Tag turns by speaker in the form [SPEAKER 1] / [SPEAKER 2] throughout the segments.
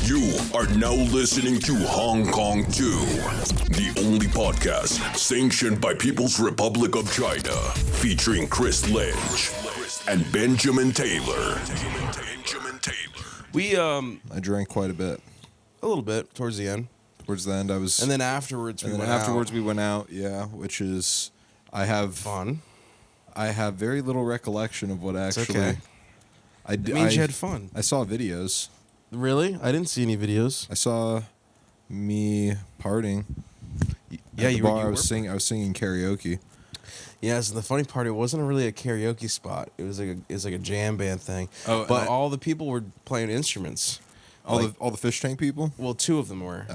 [SPEAKER 1] You are now listening to Hong Kong 2, the only podcast sanctioned by People's Republic of China, featuring Chris Lynch and Benjamin Taylor.
[SPEAKER 2] I drank quite a bit.
[SPEAKER 3] A little bit towards the end.
[SPEAKER 2] Towards the end, I was...
[SPEAKER 3] And then afterwards,
[SPEAKER 2] we went out, yeah, which is... I have...
[SPEAKER 3] Fun.
[SPEAKER 2] I have very little recollection of what actually...
[SPEAKER 3] It's okay. It means you had fun.
[SPEAKER 2] I saw videos.
[SPEAKER 3] Really? I didn't see any videos.
[SPEAKER 2] I saw me partying.
[SPEAKER 3] Yeah,
[SPEAKER 2] At the
[SPEAKER 3] you
[SPEAKER 2] bar,
[SPEAKER 3] were.
[SPEAKER 2] I was singing karaoke.
[SPEAKER 3] Yes, and the funny part, it wasn't really a karaoke spot. It was like a jam band thing.
[SPEAKER 2] Oh,
[SPEAKER 3] but all the people were playing instruments.
[SPEAKER 2] All the fish tank people.
[SPEAKER 3] Well, two of them were.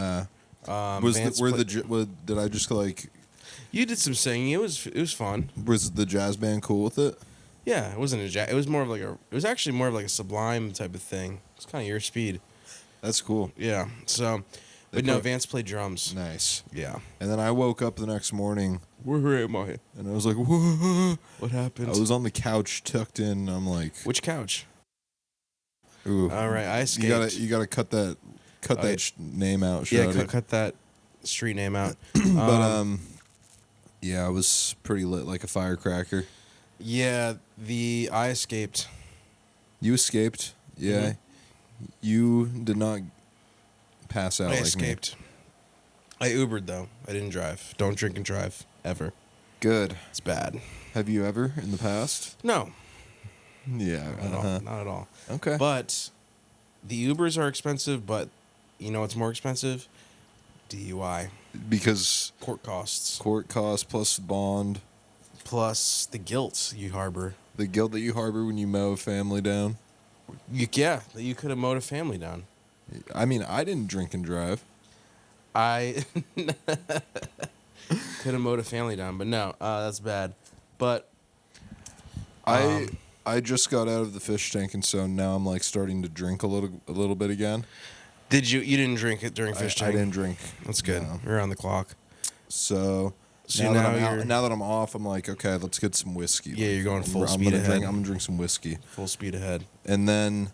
[SPEAKER 2] Did I just like?
[SPEAKER 3] You did some singing. It was fun.
[SPEAKER 2] Was the jazz band cool with it?
[SPEAKER 3] Yeah, it wasn't a jazz. It was more of like a. It was actually more of like a Sublime type of thing. It's kind of your speed.
[SPEAKER 2] That's cool.
[SPEAKER 3] Yeah. So, but no, Vance played drums.
[SPEAKER 2] Nice.
[SPEAKER 3] Yeah.
[SPEAKER 2] And then I woke up the next morning.
[SPEAKER 3] Where am I?
[SPEAKER 2] And I was like, whoa.
[SPEAKER 3] What happened?
[SPEAKER 2] I was on the couch tucked in. And I'm like,
[SPEAKER 3] which couch?
[SPEAKER 2] Ooh.
[SPEAKER 3] All right, I escaped.
[SPEAKER 2] You gotta cut that name out.
[SPEAKER 3] Yeah, cut that street name out.
[SPEAKER 2] But yeah, I was pretty lit like a firecracker.
[SPEAKER 3] Yeah, I escaped.
[SPEAKER 2] You escaped. Yeah, You did not pass out.
[SPEAKER 3] I
[SPEAKER 2] like
[SPEAKER 3] escaped.
[SPEAKER 2] Me.
[SPEAKER 3] I Ubered though. I didn't drive. Don't drink and drive ever.
[SPEAKER 2] Good.
[SPEAKER 3] It's bad.
[SPEAKER 2] Have you ever in the past?
[SPEAKER 3] No.
[SPEAKER 2] Yeah,
[SPEAKER 3] Not at all.
[SPEAKER 2] Okay.
[SPEAKER 3] But the Ubers are expensive, but you know what's more expensive? DUI.
[SPEAKER 2] Because
[SPEAKER 3] court costs
[SPEAKER 2] plus bond.
[SPEAKER 3] Plus the guilt you harbor.
[SPEAKER 2] The guilt that you harbor when you mow a family down.
[SPEAKER 3] That you could have mowed a family down.
[SPEAKER 2] I mean, I didn't drink and drive.
[SPEAKER 3] I could have mowed a family down, but no, that's bad. But
[SPEAKER 2] I just got out of the fish tank, and so now I'm like starting to drink a little bit again.
[SPEAKER 3] Did you? You didn't drink it during fish tank?
[SPEAKER 2] I didn't drink.
[SPEAKER 3] That's good.
[SPEAKER 2] No.
[SPEAKER 3] You're on the clock.
[SPEAKER 2] So now that I'm off, I'm like, okay, let's get some whiskey.
[SPEAKER 3] Yeah, you're going full speed ahead.
[SPEAKER 2] I'm gonna drink some whiskey.
[SPEAKER 3] Full speed ahead.
[SPEAKER 2] And then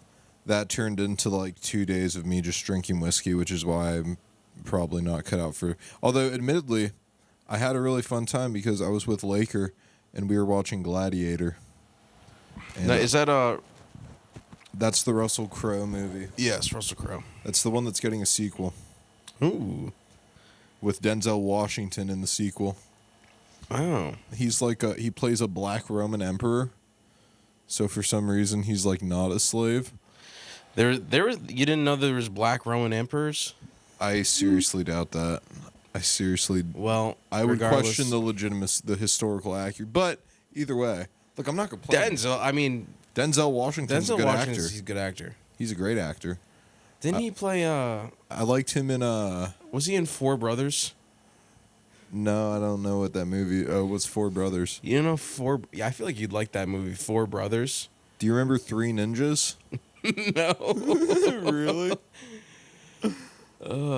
[SPEAKER 2] that turned into like 2 days of me just drinking whiskey, which is why I'm probably not cut out for. Although, admittedly, I had a really fun time because I was with Laker and we were watching Gladiator. And
[SPEAKER 3] now, is that
[SPEAKER 2] that's the Russell Crowe movie.
[SPEAKER 3] Yes, Russell Crowe.
[SPEAKER 2] That's the one that's getting a sequel.
[SPEAKER 3] Ooh.
[SPEAKER 2] With Denzel Washington in the sequel.
[SPEAKER 3] Oh.
[SPEAKER 2] He's like he plays a black Roman emperor. So for some reason he's like not a slave.
[SPEAKER 3] There was, you didn't know there was black Roman emperors?
[SPEAKER 2] I seriously doubt that. I would question the historical accuracy. But either way, look, I'm not complaining.
[SPEAKER 3] Denzel
[SPEAKER 2] Washington's a good actor.
[SPEAKER 3] He's a good actor.
[SPEAKER 2] He's a great actor.
[SPEAKER 3] Didn't he play
[SPEAKER 2] I liked him in
[SPEAKER 3] was he in Four Brothers?
[SPEAKER 2] No, I don't know what that movie was. Four Brothers.
[SPEAKER 3] You know I feel like you'd like that movie, Four Brothers.
[SPEAKER 2] Do you remember Three Ninjas?
[SPEAKER 3] No.
[SPEAKER 2] Really?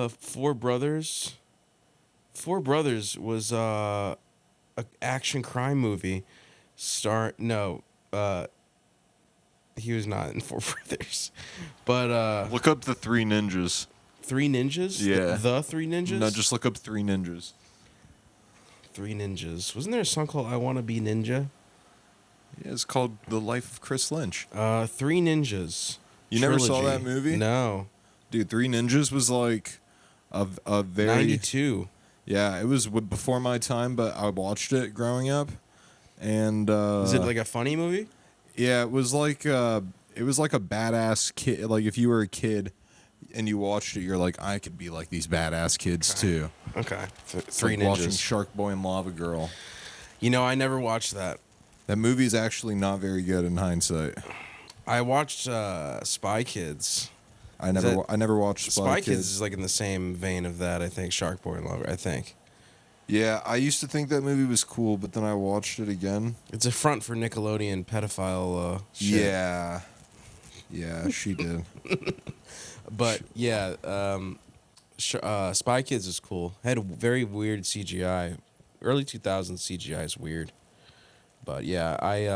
[SPEAKER 3] Four Brothers. Four Brothers was a action crime movie. He was not in Four Brothers. But
[SPEAKER 2] look up the Three Ninjas.
[SPEAKER 3] Three Ninjas?
[SPEAKER 2] Yeah.
[SPEAKER 3] The Three Ninjas?
[SPEAKER 2] No, just look up Three Ninjas.
[SPEAKER 3] Three Ninjas. Wasn't there a song called I Wanna Be Ninja?
[SPEAKER 2] Yeah, it's called The Life of Chris Lynch.
[SPEAKER 3] Three Ninjas.
[SPEAKER 2] You never saw that movie?
[SPEAKER 3] No.
[SPEAKER 2] Dude, Three Ninjas was like a very...
[SPEAKER 3] 92.
[SPEAKER 2] Yeah, it was before my time, but I watched it growing up. And
[SPEAKER 3] is it like a funny movie?
[SPEAKER 2] Yeah, it was like a badass kid. Like if you were a kid and you watched it, you're like, I could be like these badass kids too.
[SPEAKER 3] Okay.
[SPEAKER 2] Three Ninjas. Watching Shark Boy and Lava Girl.
[SPEAKER 3] You know, I never watched that.
[SPEAKER 2] That movie is actually not very good in hindsight.
[SPEAKER 3] I watched Spy Kids.
[SPEAKER 2] I never watched
[SPEAKER 3] Spy Kids is like in the same vein of that, I think. Shark Boy and Lava, I think.
[SPEAKER 2] Yeah, I used to think that movie was cool, but then I watched it again.
[SPEAKER 3] It's a front for Nickelodeon pedophile shit.
[SPEAKER 2] Yeah, she did.
[SPEAKER 3] But yeah, Spy Kids is cool. Had very weird CGI. Early 2000s CGI is weird. But yeah, I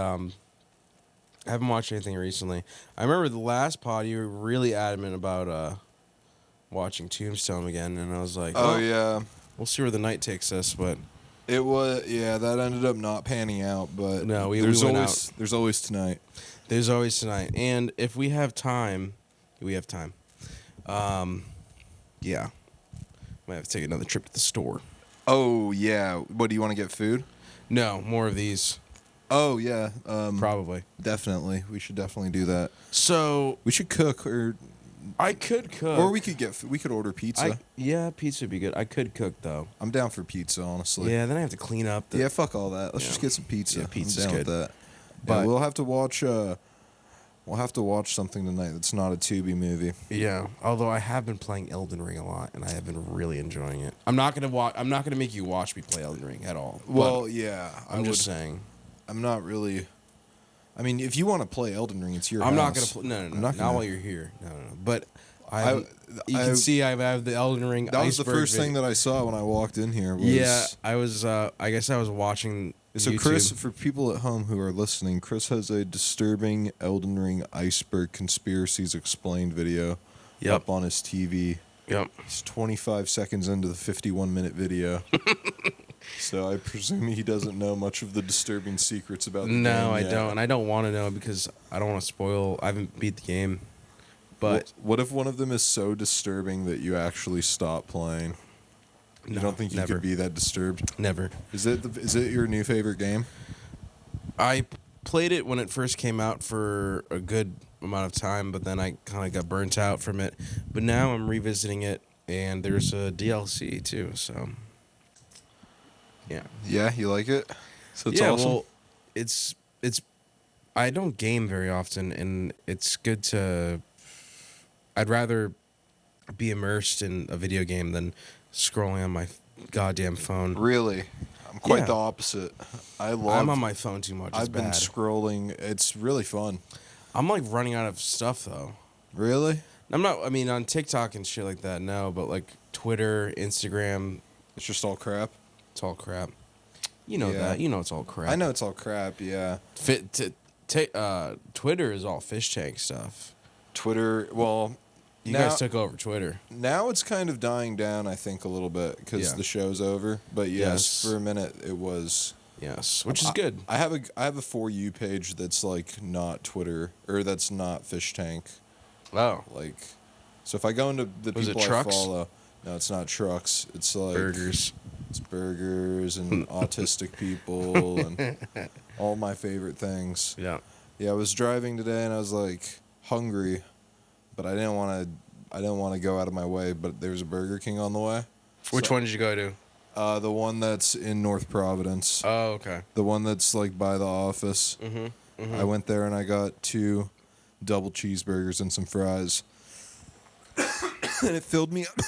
[SPEAKER 3] haven't watched anything recently. I remember the last pod you were really adamant about watching Tombstone again, and I was like,
[SPEAKER 2] Oh
[SPEAKER 3] well,
[SPEAKER 2] yeah,
[SPEAKER 3] we'll see where the night takes us. But
[SPEAKER 2] it was. Yeah, that ended up not panning out. But
[SPEAKER 3] No, we
[SPEAKER 2] there's
[SPEAKER 3] went
[SPEAKER 2] always
[SPEAKER 3] out.
[SPEAKER 2] there's always tonight.
[SPEAKER 3] there's always tonight, and if we have time, we have time. Yeah, might have to take another trip to the store.
[SPEAKER 2] Oh yeah. What do you want to get food?
[SPEAKER 3] No, more of these,
[SPEAKER 2] Oh yeah.
[SPEAKER 3] probably.
[SPEAKER 2] Definitely. We should definitely do that.
[SPEAKER 3] So
[SPEAKER 2] We should cook, or
[SPEAKER 3] I could cook,
[SPEAKER 2] we could order pizza.
[SPEAKER 3] yeah, pizza would be good. I could cook though.
[SPEAKER 2] I'm down for pizza, honestly.
[SPEAKER 3] Yeah, then I have to clean up.
[SPEAKER 2] Yeah, fuck all that. Let's
[SPEAKER 3] Yeah.
[SPEAKER 2] just get some pizza.
[SPEAKER 3] Yeah,
[SPEAKER 2] I'm
[SPEAKER 3] pizza's
[SPEAKER 2] down
[SPEAKER 3] good.
[SPEAKER 2] with that.
[SPEAKER 3] But-
[SPEAKER 2] But we'll have to watch. We'll have to watch something tonight that's not a Tubi movie.
[SPEAKER 3] Yeah, although I have been playing Elden Ring a lot, and I have been really enjoying it. I'm not gonna make you watch me play Elden Ring at all.
[SPEAKER 2] Well,
[SPEAKER 3] but
[SPEAKER 2] yeah.
[SPEAKER 3] I'm just saying.
[SPEAKER 2] I'm not really. I mean, if you want to play Elden Ring, it's your
[SPEAKER 3] I'm not
[SPEAKER 2] house.
[SPEAKER 3] gonna play. No,
[SPEAKER 2] I'm not
[SPEAKER 3] not
[SPEAKER 2] gonna-
[SPEAKER 3] while you're here. No. But
[SPEAKER 2] I-
[SPEAKER 3] you can see I have the Elden Ring.
[SPEAKER 2] That was the
[SPEAKER 3] iceberg
[SPEAKER 2] first thing
[SPEAKER 3] video.
[SPEAKER 2] that I saw when I walked in here. Was,
[SPEAKER 3] Yeah, I was. I guess I was watching.
[SPEAKER 2] So
[SPEAKER 3] YouTube.
[SPEAKER 2] Chris, for people at home who are listening, Chris has a disturbing Elden Ring iceberg conspiracies explained video
[SPEAKER 3] Yep.
[SPEAKER 2] up on his TV.
[SPEAKER 3] Yep.
[SPEAKER 2] He's 25 seconds into the 51-minute video. So I presume he doesn't know much of the disturbing secrets about the game
[SPEAKER 3] No, I
[SPEAKER 2] yet.
[SPEAKER 3] don't, and I don't want to know because I don't want to spoil. I haven't beat the game, but
[SPEAKER 2] What if one of them is so disturbing that you actually stop playing? You
[SPEAKER 3] no,
[SPEAKER 2] don't think you
[SPEAKER 3] never,
[SPEAKER 2] could be that disturbed?
[SPEAKER 3] never.
[SPEAKER 2] Is it your new favorite game?
[SPEAKER 3] I played it when it first came out for a good amount of time, but then I kind of got burnt out from it. But now I'm revisiting it, and there's a DLC too. So, yeah,
[SPEAKER 2] Yeah, you like it? So it's
[SPEAKER 3] yeah.
[SPEAKER 2] awesome.
[SPEAKER 3] Well, it's. I don't game very often, and it's good to. I'd rather be immersed in a video game than scrolling on my goddamn phone.
[SPEAKER 2] Really? I'm quite
[SPEAKER 3] Yeah.
[SPEAKER 2] the opposite. I'm
[SPEAKER 3] I'm on my phone too much. It's
[SPEAKER 2] I've been
[SPEAKER 3] bad.
[SPEAKER 2] scrolling. It's really fun.
[SPEAKER 3] I'm like running out of stuff though.
[SPEAKER 2] Really?
[SPEAKER 3] I'm not. I mean, on TikTok and shit like that, no. But like Twitter, Instagram,
[SPEAKER 2] It's just all crap.
[SPEAKER 3] it's all crap. You know
[SPEAKER 2] Yeah.
[SPEAKER 3] that. You know it's all crap.
[SPEAKER 2] I know it's all crap, yeah.
[SPEAKER 3] Twitter is all fish tank stuff.
[SPEAKER 2] Twitter, well,
[SPEAKER 3] You
[SPEAKER 2] now,
[SPEAKER 3] guys took over Twitter.
[SPEAKER 2] now it's kind of dying down, I think, a little bit because
[SPEAKER 3] Yeah.
[SPEAKER 2] the show's over. But yes,
[SPEAKER 3] Yes.
[SPEAKER 2] for a minute it was.
[SPEAKER 3] Yes, which is good.
[SPEAKER 2] I have a For You page that's like not Twitter, or that's not Fish Tank.
[SPEAKER 3] Oh,
[SPEAKER 2] Like, so if I go into the
[SPEAKER 3] Was it
[SPEAKER 2] people I
[SPEAKER 3] trucks?
[SPEAKER 2] follow, no, it's not trucks. It's like
[SPEAKER 3] burgers.
[SPEAKER 2] It's burgers and autistic people and all my favorite things.
[SPEAKER 3] Yeah.
[SPEAKER 2] Yeah, I was driving today and I was like hungry, but I didn't want to go out of my way. But there's a Burger King on the way.
[SPEAKER 3] Which one did you go to?
[SPEAKER 2] The one that's in North Providence.
[SPEAKER 3] Oh, okay.
[SPEAKER 2] The one that's like by the office.
[SPEAKER 3] Mm-hmm.
[SPEAKER 2] I went there and I got 2 double cheeseburgers and some fries, and it filled me up.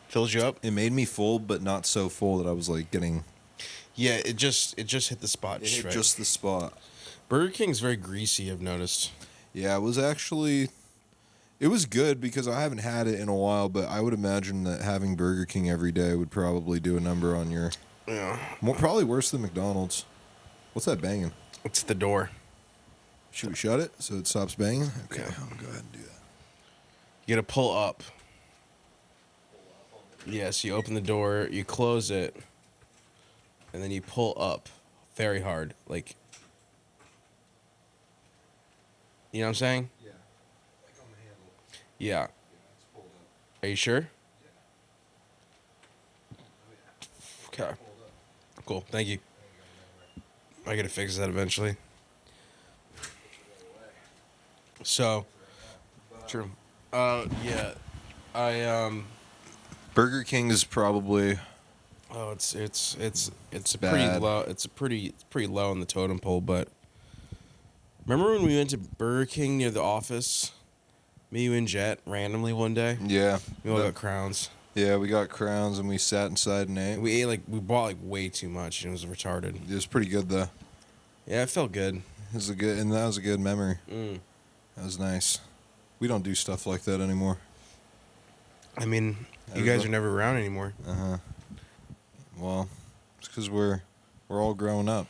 [SPEAKER 3] Fills you up?
[SPEAKER 2] It made me full, but not so full that I was like getting.
[SPEAKER 3] Yeah. It just hit the spot.
[SPEAKER 2] It hit
[SPEAKER 3] straight.
[SPEAKER 2] just the spot.
[SPEAKER 3] Burger King's very greasy. I've noticed.
[SPEAKER 2] Yeah, it was actually. It was good because I haven't had it in a while, but I would imagine that having Burger King every day would probably do a number on your.
[SPEAKER 3] Yeah.
[SPEAKER 2] Probably worse than McDonald's. What's that banging?
[SPEAKER 3] It's the door.
[SPEAKER 2] Should we shut it so it stops banging? Okay,
[SPEAKER 3] Yeah.
[SPEAKER 2] I'll go ahead and do that.
[SPEAKER 3] You gotta pull up. Yes, you open the door, you close it, and then you pull up very hard. Like, you know what I'm saying?
[SPEAKER 2] Yeah. Like on the handle.
[SPEAKER 3] Yeah.
[SPEAKER 2] It's pulled up.
[SPEAKER 3] Are you sure?
[SPEAKER 2] Oh,
[SPEAKER 3] Okay.
[SPEAKER 2] Pulled up.
[SPEAKER 3] Cool. Thank you. I gotta fix that eventually. So, true. Yeah.
[SPEAKER 2] Burger King is probably.
[SPEAKER 3] Oh, it's a
[SPEAKER 2] Bad.
[SPEAKER 3] pretty low. It's pretty low on the totem pole. But remember when we went to Burger King near the office? Me, you, and Jet randomly one day.
[SPEAKER 2] Yeah.
[SPEAKER 3] We all got crowns.
[SPEAKER 2] Yeah, we got crowns and we sat inside and ate.
[SPEAKER 3] We bought like way too much and it was retarded.
[SPEAKER 2] It was pretty good though.
[SPEAKER 3] Yeah, it felt good.
[SPEAKER 2] That was a good memory.
[SPEAKER 3] Mm.
[SPEAKER 2] That was nice. We don't do stuff like that anymore.
[SPEAKER 3] I mean, you guys are never around anymore.
[SPEAKER 2] Well, it's because we're all grown up.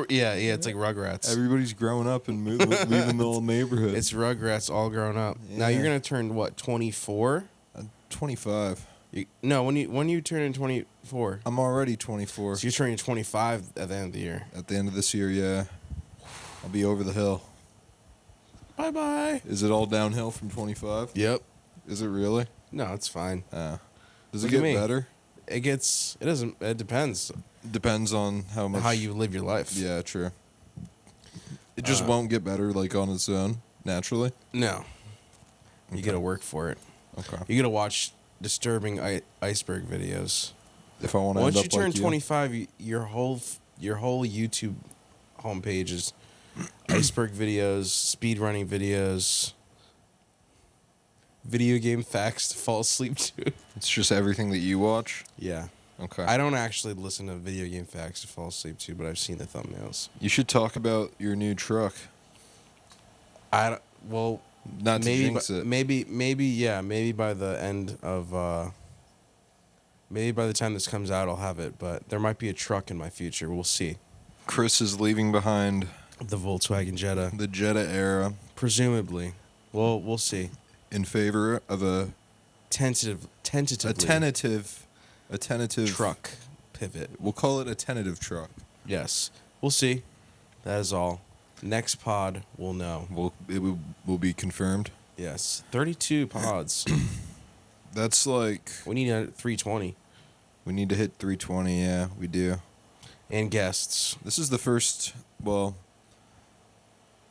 [SPEAKER 3] Yeah, it's like Rugrats.
[SPEAKER 2] Everybody's growing up and leaving the old neighborhood.
[SPEAKER 3] It's Rugrats all grown up. Now
[SPEAKER 2] Yeah.
[SPEAKER 3] you're gonna turn what? 24?
[SPEAKER 2] 25.
[SPEAKER 3] No, when you turn in 24,
[SPEAKER 2] I'm already 24.
[SPEAKER 3] so you're turning 25 at the end of the year.
[SPEAKER 2] At the end of this year, yeah. I'll be over the hill.
[SPEAKER 3] Bye bye.
[SPEAKER 2] Is it all downhill from 25?
[SPEAKER 3] Yep.
[SPEAKER 2] Is it really?
[SPEAKER 3] No, it's fine.
[SPEAKER 2] Does
[SPEAKER 3] Look
[SPEAKER 2] it
[SPEAKER 3] at
[SPEAKER 2] get
[SPEAKER 3] me.
[SPEAKER 2] better?
[SPEAKER 3] It doesn't. It depends
[SPEAKER 2] Depends on how much.
[SPEAKER 3] how you live your life.
[SPEAKER 2] Yeah, true. It just won't get better like on its own naturally.
[SPEAKER 3] No. You
[SPEAKER 2] Okay.
[SPEAKER 3] gotta work for it.
[SPEAKER 2] Okay.
[SPEAKER 3] You gotta watch disturbing iceberg videos.
[SPEAKER 2] If I want to
[SPEAKER 3] Once
[SPEAKER 2] end
[SPEAKER 3] you
[SPEAKER 2] up
[SPEAKER 3] turn
[SPEAKER 2] like
[SPEAKER 3] 25, your whole YouTube homepage is iceberg videos, speedrunning videos, video game facts to fall asleep to.
[SPEAKER 2] it's just everything that you watch.
[SPEAKER 3] Yeah.
[SPEAKER 2] Okay.
[SPEAKER 3] I don't actually listen to video game facts to fall asleep to, but I've seen the thumbnails.
[SPEAKER 2] You should talk about your new truck.
[SPEAKER 3] Well,
[SPEAKER 2] Not to
[SPEAKER 3] maybe
[SPEAKER 2] jinx it.
[SPEAKER 3] maybe by the end of maybe by the time this comes out I'll have it, but there might be a truck in my future. We'll see.
[SPEAKER 2] Chris is leaving behind
[SPEAKER 3] The Volkswagen Jetta,
[SPEAKER 2] the Jetta era
[SPEAKER 3] presumably. Well, we'll see.
[SPEAKER 2] in favor of a
[SPEAKER 3] Tentatively
[SPEAKER 2] tentative
[SPEAKER 3] truck pivot.
[SPEAKER 2] We'll call it a tentative truck.
[SPEAKER 3] Yes, we'll see. That is all. Next pod, we'll know.
[SPEAKER 2] It will be confirmed.
[SPEAKER 3] Yes, 32 pods.
[SPEAKER 2] That's like
[SPEAKER 3] We need a 320
[SPEAKER 2] we need to hit 320. Yeah, we do.
[SPEAKER 3] and guests.
[SPEAKER 2] This is the first. Well,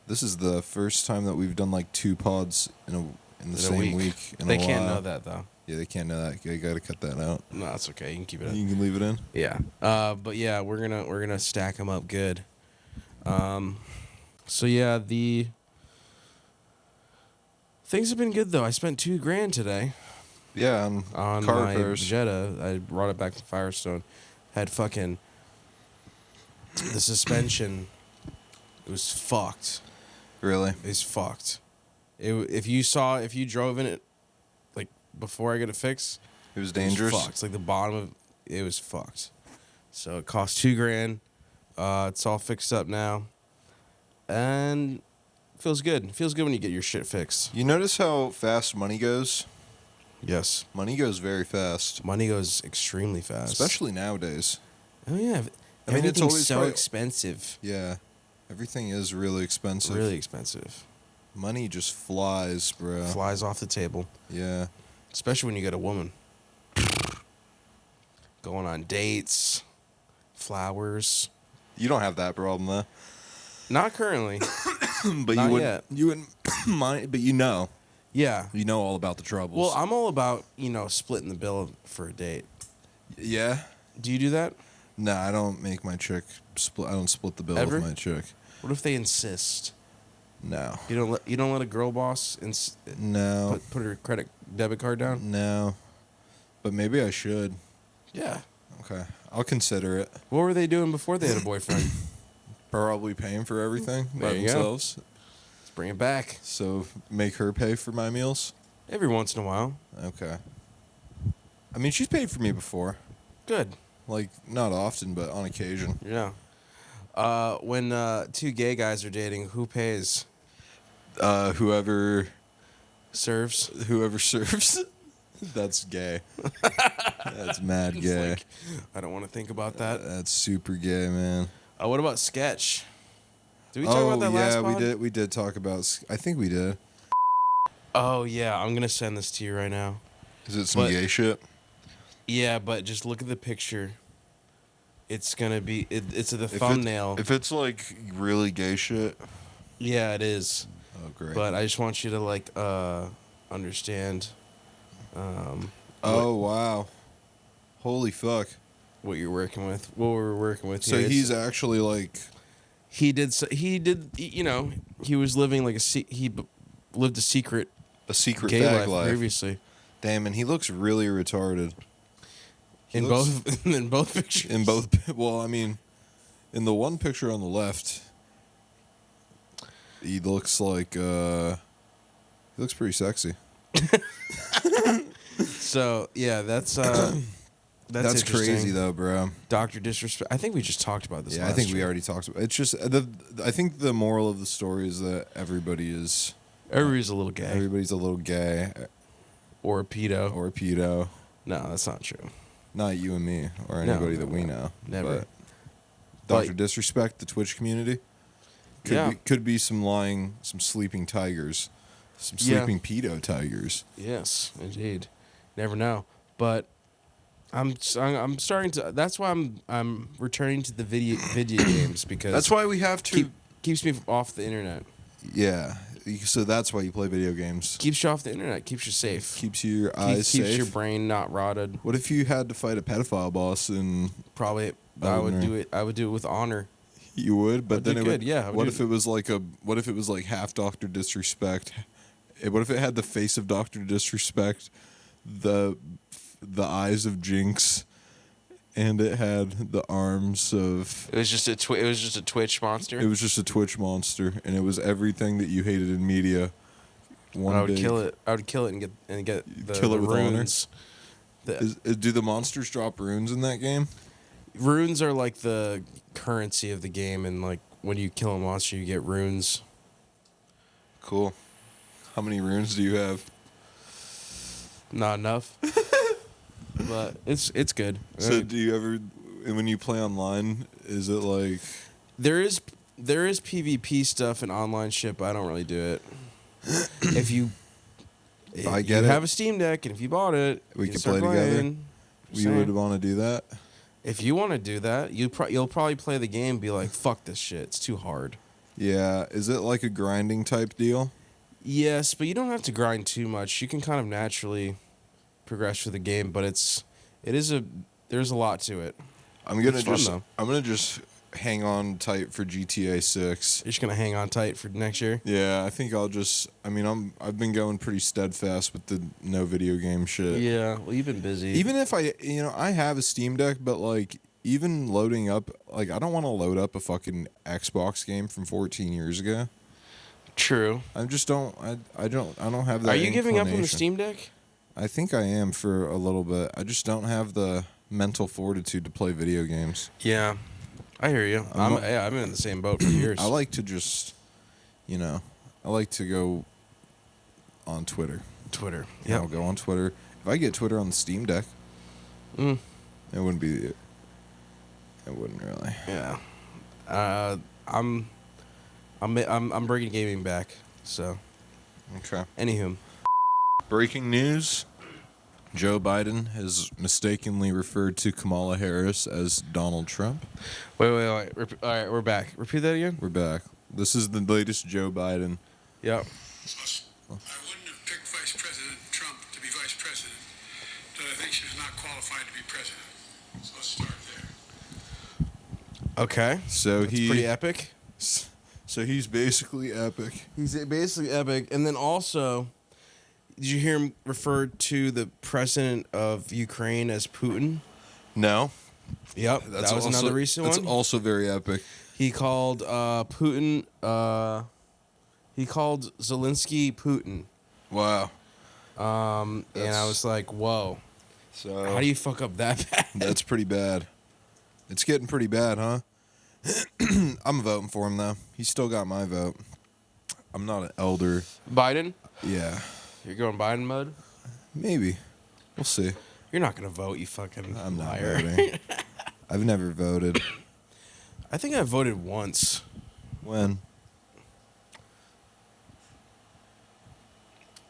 [SPEAKER 2] this is the first time that we've done like 2 pods in the
[SPEAKER 3] In a
[SPEAKER 2] same week. In
[SPEAKER 3] They
[SPEAKER 2] a
[SPEAKER 3] can't
[SPEAKER 2] while.
[SPEAKER 3] know that though.
[SPEAKER 2] Yeah, they can't know that. You got to cut that out.
[SPEAKER 3] No, that's okay. You can keep it in.
[SPEAKER 2] You can leave it in.
[SPEAKER 3] Yeah. But yeah, we're gonna stack them up good. So yeah, the things have been good though. I spent $2,000 today
[SPEAKER 2] Yeah,
[SPEAKER 3] on
[SPEAKER 2] car
[SPEAKER 3] my
[SPEAKER 2] repairs.
[SPEAKER 3] Jetta. I brought it back from Firestone. Had fucking the suspension. It was fucked.
[SPEAKER 2] Really?
[SPEAKER 3] It's fucked. If you drove in it, like before I get it fixed,
[SPEAKER 2] It was
[SPEAKER 3] it
[SPEAKER 2] dangerous.
[SPEAKER 3] was fucked. Like the bottom of it was fucked. So it cost $2,000. It's all fixed up now, and feels good. Feels good when you get your shit fixed.
[SPEAKER 2] You notice how fast money goes?
[SPEAKER 3] Yes,
[SPEAKER 2] Money goes very fast,
[SPEAKER 3] money goes extremely fast,
[SPEAKER 2] especially nowadays.
[SPEAKER 3] Oh yeah,
[SPEAKER 2] I mean, it's
[SPEAKER 3] everything's
[SPEAKER 2] always
[SPEAKER 3] so
[SPEAKER 2] probably-
[SPEAKER 3] expensive.
[SPEAKER 2] Yeah, everything is really expensive.
[SPEAKER 3] Really expensive.
[SPEAKER 2] Money just flies, bro.
[SPEAKER 3] Flies off the table,
[SPEAKER 2] Yeah.
[SPEAKER 3] especially when you get a woman. Going on dates, flowers.
[SPEAKER 2] You don't have that problem though.
[SPEAKER 3] Not currently.
[SPEAKER 2] But
[SPEAKER 3] Not
[SPEAKER 2] you wouldn't.
[SPEAKER 3] yet.
[SPEAKER 2] You wouldn't mind. But you know all about the troubles.
[SPEAKER 3] Well, I'm all about, splitting the bill for a date.
[SPEAKER 2] Yeah.
[SPEAKER 3] Do you do that?
[SPEAKER 2] No, I don't make my chick split. I don't split the bill
[SPEAKER 3] Ever?
[SPEAKER 2] with my chick.
[SPEAKER 3] What if they insist?
[SPEAKER 2] No.
[SPEAKER 3] You don't let a girl boss
[SPEAKER 2] No.
[SPEAKER 3] put her credit debit card down?
[SPEAKER 2] No. But maybe I should.
[SPEAKER 3] Yeah.
[SPEAKER 2] Okay. I'll consider it.
[SPEAKER 3] What were they doing before they had a boyfriend?
[SPEAKER 2] Probably paying for everything by
[SPEAKER 3] There you go.
[SPEAKER 2] themselves.
[SPEAKER 3] Let's bring it back.
[SPEAKER 2] So make her pay for my meals.
[SPEAKER 3] Every once in a while.
[SPEAKER 2] Okay. I mean, she's paid for me before.
[SPEAKER 3] Good.
[SPEAKER 2] Like, not often, but on occasion.
[SPEAKER 3] Yeah. When 2 gay guys are dating, who pays?
[SPEAKER 2] Whoever
[SPEAKER 3] Serves?
[SPEAKER 2] serves. That's gay. That's mad
[SPEAKER 3] It's
[SPEAKER 2] gay.
[SPEAKER 3] like, I don't want to think about that.
[SPEAKER 2] That's super gay, man.
[SPEAKER 3] What about sketch? Did we talk about that last pod?
[SPEAKER 2] we did. We did talk about. I think we did.
[SPEAKER 3] Oh, yeah. I'm going to send this to you right now.
[SPEAKER 2] Is it some
[SPEAKER 3] But-
[SPEAKER 2] gay shit?
[SPEAKER 3] Yeah, but just look at the picture. It's going to be... it's the thumbnail.
[SPEAKER 2] If it's like really gay shit.
[SPEAKER 3] Yeah, it is.
[SPEAKER 2] Oh, great.
[SPEAKER 3] But I just want you to, understand
[SPEAKER 2] oh wow. Holy fuck.
[SPEAKER 3] what you're working with. What we're working with
[SPEAKER 2] So
[SPEAKER 3] here.
[SPEAKER 2] he's actually like.
[SPEAKER 3] He did, he was living like lived a secret
[SPEAKER 2] Secret
[SPEAKER 3] gay
[SPEAKER 2] fag
[SPEAKER 3] life
[SPEAKER 2] life.
[SPEAKER 3] previously.
[SPEAKER 2] Damn, and he looks really retarded. He
[SPEAKER 3] In
[SPEAKER 2] looks-
[SPEAKER 3] both pictures.
[SPEAKER 2] In both. Well, I mean, in the one picture on the left, he looks like. He looks pretty sexy.
[SPEAKER 3] So yeah, that's
[SPEAKER 2] That's crazy
[SPEAKER 3] interesting.
[SPEAKER 2] though, bro.
[SPEAKER 3] Dr. Disrespect. I think we just talked about this.
[SPEAKER 2] Yeah, I
[SPEAKER 3] last
[SPEAKER 2] think we
[SPEAKER 3] year.
[SPEAKER 2] already talked about. It's just I think the moral of the story is that everybody's
[SPEAKER 3] a little gay
[SPEAKER 2] everybody's a little gay
[SPEAKER 3] or a pedo.
[SPEAKER 2] or a pedo.
[SPEAKER 3] No, that's not true.
[SPEAKER 2] Not you and me or
[SPEAKER 3] No,
[SPEAKER 2] anybody
[SPEAKER 3] no,
[SPEAKER 2] that we
[SPEAKER 3] no.
[SPEAKER 2] know.
[SPEAKER 3] Never.
[SPEAKER 2] But Dr.
[SPEAKER 3] But-
[SPEAKER 2] Disrespect, the Twitch community. Could be some sleeping tigers, some
[SPEAKER 3] Yeah.
[SPEAKER 2] sleeping pedo tigers.
[SPEAKER 3] Yes, indeed. Never know. But I'm starting to. That's why I'm returning to the video games because
[SPEAKER 2] That's why we have to.
[SPEAKER 3] keeps me off the internet.
[SPEAKER 2] Yeah. So that's why you play video games.
[SPEAKER 3] Keeps you off the internet. Keeps you safe.
[SPEAKER 2] Keeps your eyes
[SPEAKER 3] Keeps
[SPEAKER 2] safe.
[SPEAKER 3] your brain not rotted.
[SPEAKER 2] What if you had to fight a pedophile boss and
[SPEAKER 3] Probably I
[SPEAKER 2] Oh,
[SPEAKER 3] would
[SPEAKER 2] no.
[SPEAKER 3] do it. I would do it with honor.
[SPEAKER 2] you would? But
[SPEAKER 3] I'd
[SPEAKER 2] then
[SPEAKER 3] do
[SPEAKER 2] it
[SPEAKER 3] good,
[SPEAKER 2] would.
[SPEAKER 3] yeah, I would
[SPEAKER 2] What
[SPEAKER 3] do-
[SPEAKER 2] if it was like What if it was like half Dr. Disrespect? What if it had the face of Dr. Disrespect, the eyes of Jinx, and it had the arms of.
[SPEAKER 3] It was just a Twitch monster.
[SPEAKER 2] It was just a Twitch monster, and it was everything that you hated in media. One
[SPEAKER 3] I would
[SPEAKER 2] big-
[SPEAKER 3] kill it. I would kill it and get the,
[SPEAKER 2] Kill it
[SPEAKER 3] the
[SPEAKER 2] with honor?
[SPEAKER 3] runes.
[SPEAKER 2] Do the monsters drop runes in that game?
[SPEAKER 3] Runes are like the currency of the game, and like when you kill a monster, you get runes.
[SPEAKER 2] Cool. How many runes do you have?
[SPEAKER 3] Not enough, but it's good.
[SPEAKER 2] So do you ever, when you play online, is it like?
[SPEAKER 3] There is PvP stuff and online shit, but I don't really do it. If you
[SPEAKER 2] get it.
[SPEAKER 3] have a Steam Deck, and if you bought it,
[SPEAKER 2] We
[SPEAKER 3] you
[SPEAKER 2] could
[SPEAKER 3] start
[SPEAKER 2] play together?
[SPEAKER 3] playing.
[SPEAKER 2] We would want to do that?
[SPEAKER 3] If you want to do that, you'll probably play the game and be like, fuck this shit, it's too hard.
[SPEAKER 2] Yeah. Is it like a grinding type deal?
[SPEAKER 3] Yes, but you don't have to grind too much. You can kind of naturally progress through the game, but there's a lot to it.
[SPEAKER 2] I'm gonna
[SPEAKER 3] It's fun, though.
[SPEAKER 2] I'm gonna just hang on tight for GTA 6.
[SPEAKER 3] You're just gonna hang on tight for next year.
[SPEAKER 2] Yeah, I think I've been going pretty steadfast with the no video game shit.
[SPEAKER 3] Yeah, well, you've been busy.
[SPEAKER 2] Even if I have a Steam Deck, but like even loading up, like I don't want to load up a fucking Xbox game from 14 years ago.
[SPEAKER 3] True.
[SPEAKER 2] I just don't. I don't have that.
[SPEAKER 3] Are you giving up on the
[SPEAKER 2] inclination.
[SPEAKER 3] Steam Deck?
[SPEAKER 2] I think I am for a little bit. I just don't have the mental fortitude to play video games.
[SPEAKER 3] Yeah, I hear you.
[SPEAKER 2] I'm
[SPEAKER 3] I've been in the same boat for years.
[SPEAKER 2] I like to just, I like to go on Twitter.
[SPEAKER 3] Twitter.
[SPEAKER 2] Yeah,
[SPEAKER 3] Yeah.
[SPEAKER 2] I'll go on Twitter. If I get Twitter on the Steam Deck,
[SPEAKER 3] Mm.
[SPEAKER 2] it wouldn't be. It wouldn't really.
[SPEAKER 3] Yeah. I'm bringing gaming back. So,
[SPEAKER 2] Okay.
[SPEAKER 3] anywho,
[SPEAKER 2] Breaking news. Joe Biden has mistakenly referred to Kamala Harris as Donald Trump.
[SPEAKER 3] wait. All right, we're back. Repeat that again.
[SPEAKER 2] We're back. This is the latest Joe Biden.
[SPEAKER 3] Yep.
[SPEAKER 4] I wouldn't have picked Vice President Trump to be vice president, but I think she's not qualified to be president. So let's start there.
[SPEAKER 3] Okay.
[SPEAKER 2] So
[SPEAKER 3] That's pretty epic.
[SPEAKER 2] So he's basically epic.
[SPEAKER 3] He's basically epic. And then also, did you hear him refer to the president of Ukraine as Putin?
[SPEAKER 2] No,
[SPEAKER 3] Yep. That was another recent
[SPEAKER 2] That's
[SPEAKER 3] one.
[SPEAKER 2] also very epic.
[SPEAKER 3] He called Putin. He called Zelensky Putin.
[SPEAKER 2] Wow.
[SPEAKER 3] And I
[SPEAKER 2] That's-
[SPEAKER 3] was like, whoa.
[SPEAKER 2] So
[SPEAKER 3] How do you fuck up that bad?
[SPEAKER 2] that's pretty bad. It's getting pretty bad, huh? I'm voting for him though. He still got my vote. I'm not an elder.
[SPEAKER 3] Biden?
[SPEAKER 2] Yeah,
[SPEAKER 3] You're going Biden mode?
[SPEAKER 2] maybe. We'll see.
[SPEAKER 3] You're not going to vote, you fucking
[SPEAKER 2] I'm not
[SPEAKER 3] liar.
[SPEAKER 2] voting. I've never voted.
[SPEAKER 3] I think I voted once.
[SPEAKER 2] When?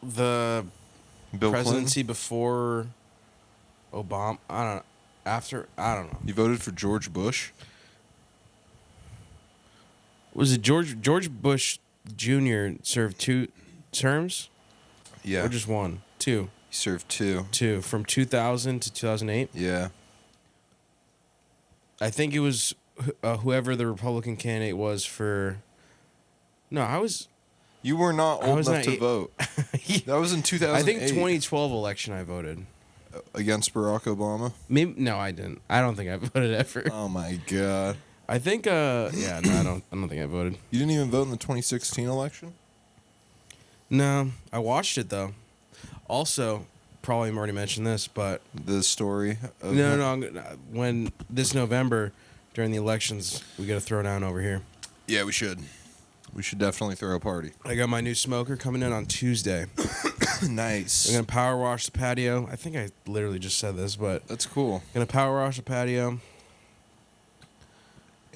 [SPEAKER 3] The
[SPEAKER 2] Bill
[SPEAKER 3] presidency
[SPEAKER 2] Clinton?
[SPEAKER 3] before Obama. I don't know. After, I don't know.
[SPEAKER 2] You voted for George Bush?
[SPEAKER 3] Was it George Bush Jr. served 2 terms?
[SPEAKER 2] Yeah.
[SPEAKER 3] Or just 1? 2.
[SPEAKER 2] He served 2.
[SPEAKER 3] 2. From 2000 to 2008.
[SPEAKER 2] Yeah.
[SPEAKER 3] I think it was whoever the Republican candidate was for. No, I was.
[SPEAKER 2] You were not
[SPEAKER 3] I
[SPEAKER 2] old
[SPEAKER 3] was
[SPEAKER 2] enough
[SPEAKER 3] not
[SPEAKER 2] to
[SPEAKER 3] eight-
[SPEAKER 2] vote. That was in 2008.
[SPEAKER 3] I think 2012 election I voted.
[SPEAKER 2] Against Barack Obama?
[SPEAKER 3] Maybe no, I didn't. I don't think I voted ever.
[SPEAKER 2] Oh my god.
[SPEAKER 3] I think yeah, no, I don't think I voted.
[SPEAKER 2] You didn't even vote in the 2016 election?
[SPEAKER 3] No, I watched it though. Also, probably already mentioned this, but
[SPEAKER 2] The story of
[SPEAKER 3] no. When this November, during the elections, we got to throw down over here.
[SPEAKER 2] Yeah, we should. We should definitely throw a party.
[SPEAKER 3] I got my new smoker coming in on Tuesday.
[SPEAKER 2] Nice.
[SPEAKER 3] I'm gonna power wash the patio. I think I literally just said this, but
[SPEAKER 2] That's cool.
[SPEAKER 3] gonna power wash the patio.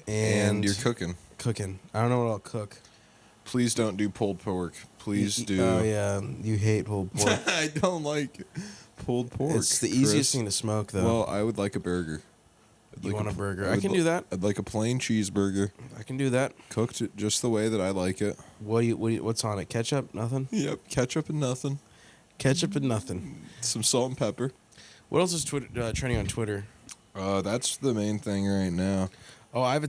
[SPEAKER 2] And you're cooking.
[SPEAKER 3] Cooking. I don't know what I'll cook.
[SPEAKER 2] Please don't do pulled pork. Please do.
[SPEAKER 3] Oh yeah, you hate pulled pork.
[SPEAKER 2] I don't like pulled pork.
[SPEAKER 3] It's the
[SPEAKER 2] Chris.
[SPEAKER 3] easiest thing to smoke, though.
[SPEAKER 2] Well, I would like a burger.
[SPEAKER 3] You want a burger? I can do that.
[SPEAKER 2] I'd like a plain cheeseburger,
[SPEAKER 3] I can do that.
[SPEAKER 2] cooked it just the way that I like it.
[SPEAKER 3] What's on it? Ketchup? Nothing?
[SPEAKER 2] Yep, ketchup and nothing.
[SPEAKER 3] Ketchup and nothing.
[SPEAKER 2] Some salt and pepper.
[SPEAKER 3] What else is trending on Twitter?
[SPEAKER 2] That's the main thing right now.
[SPEAKER 3] Oh, I have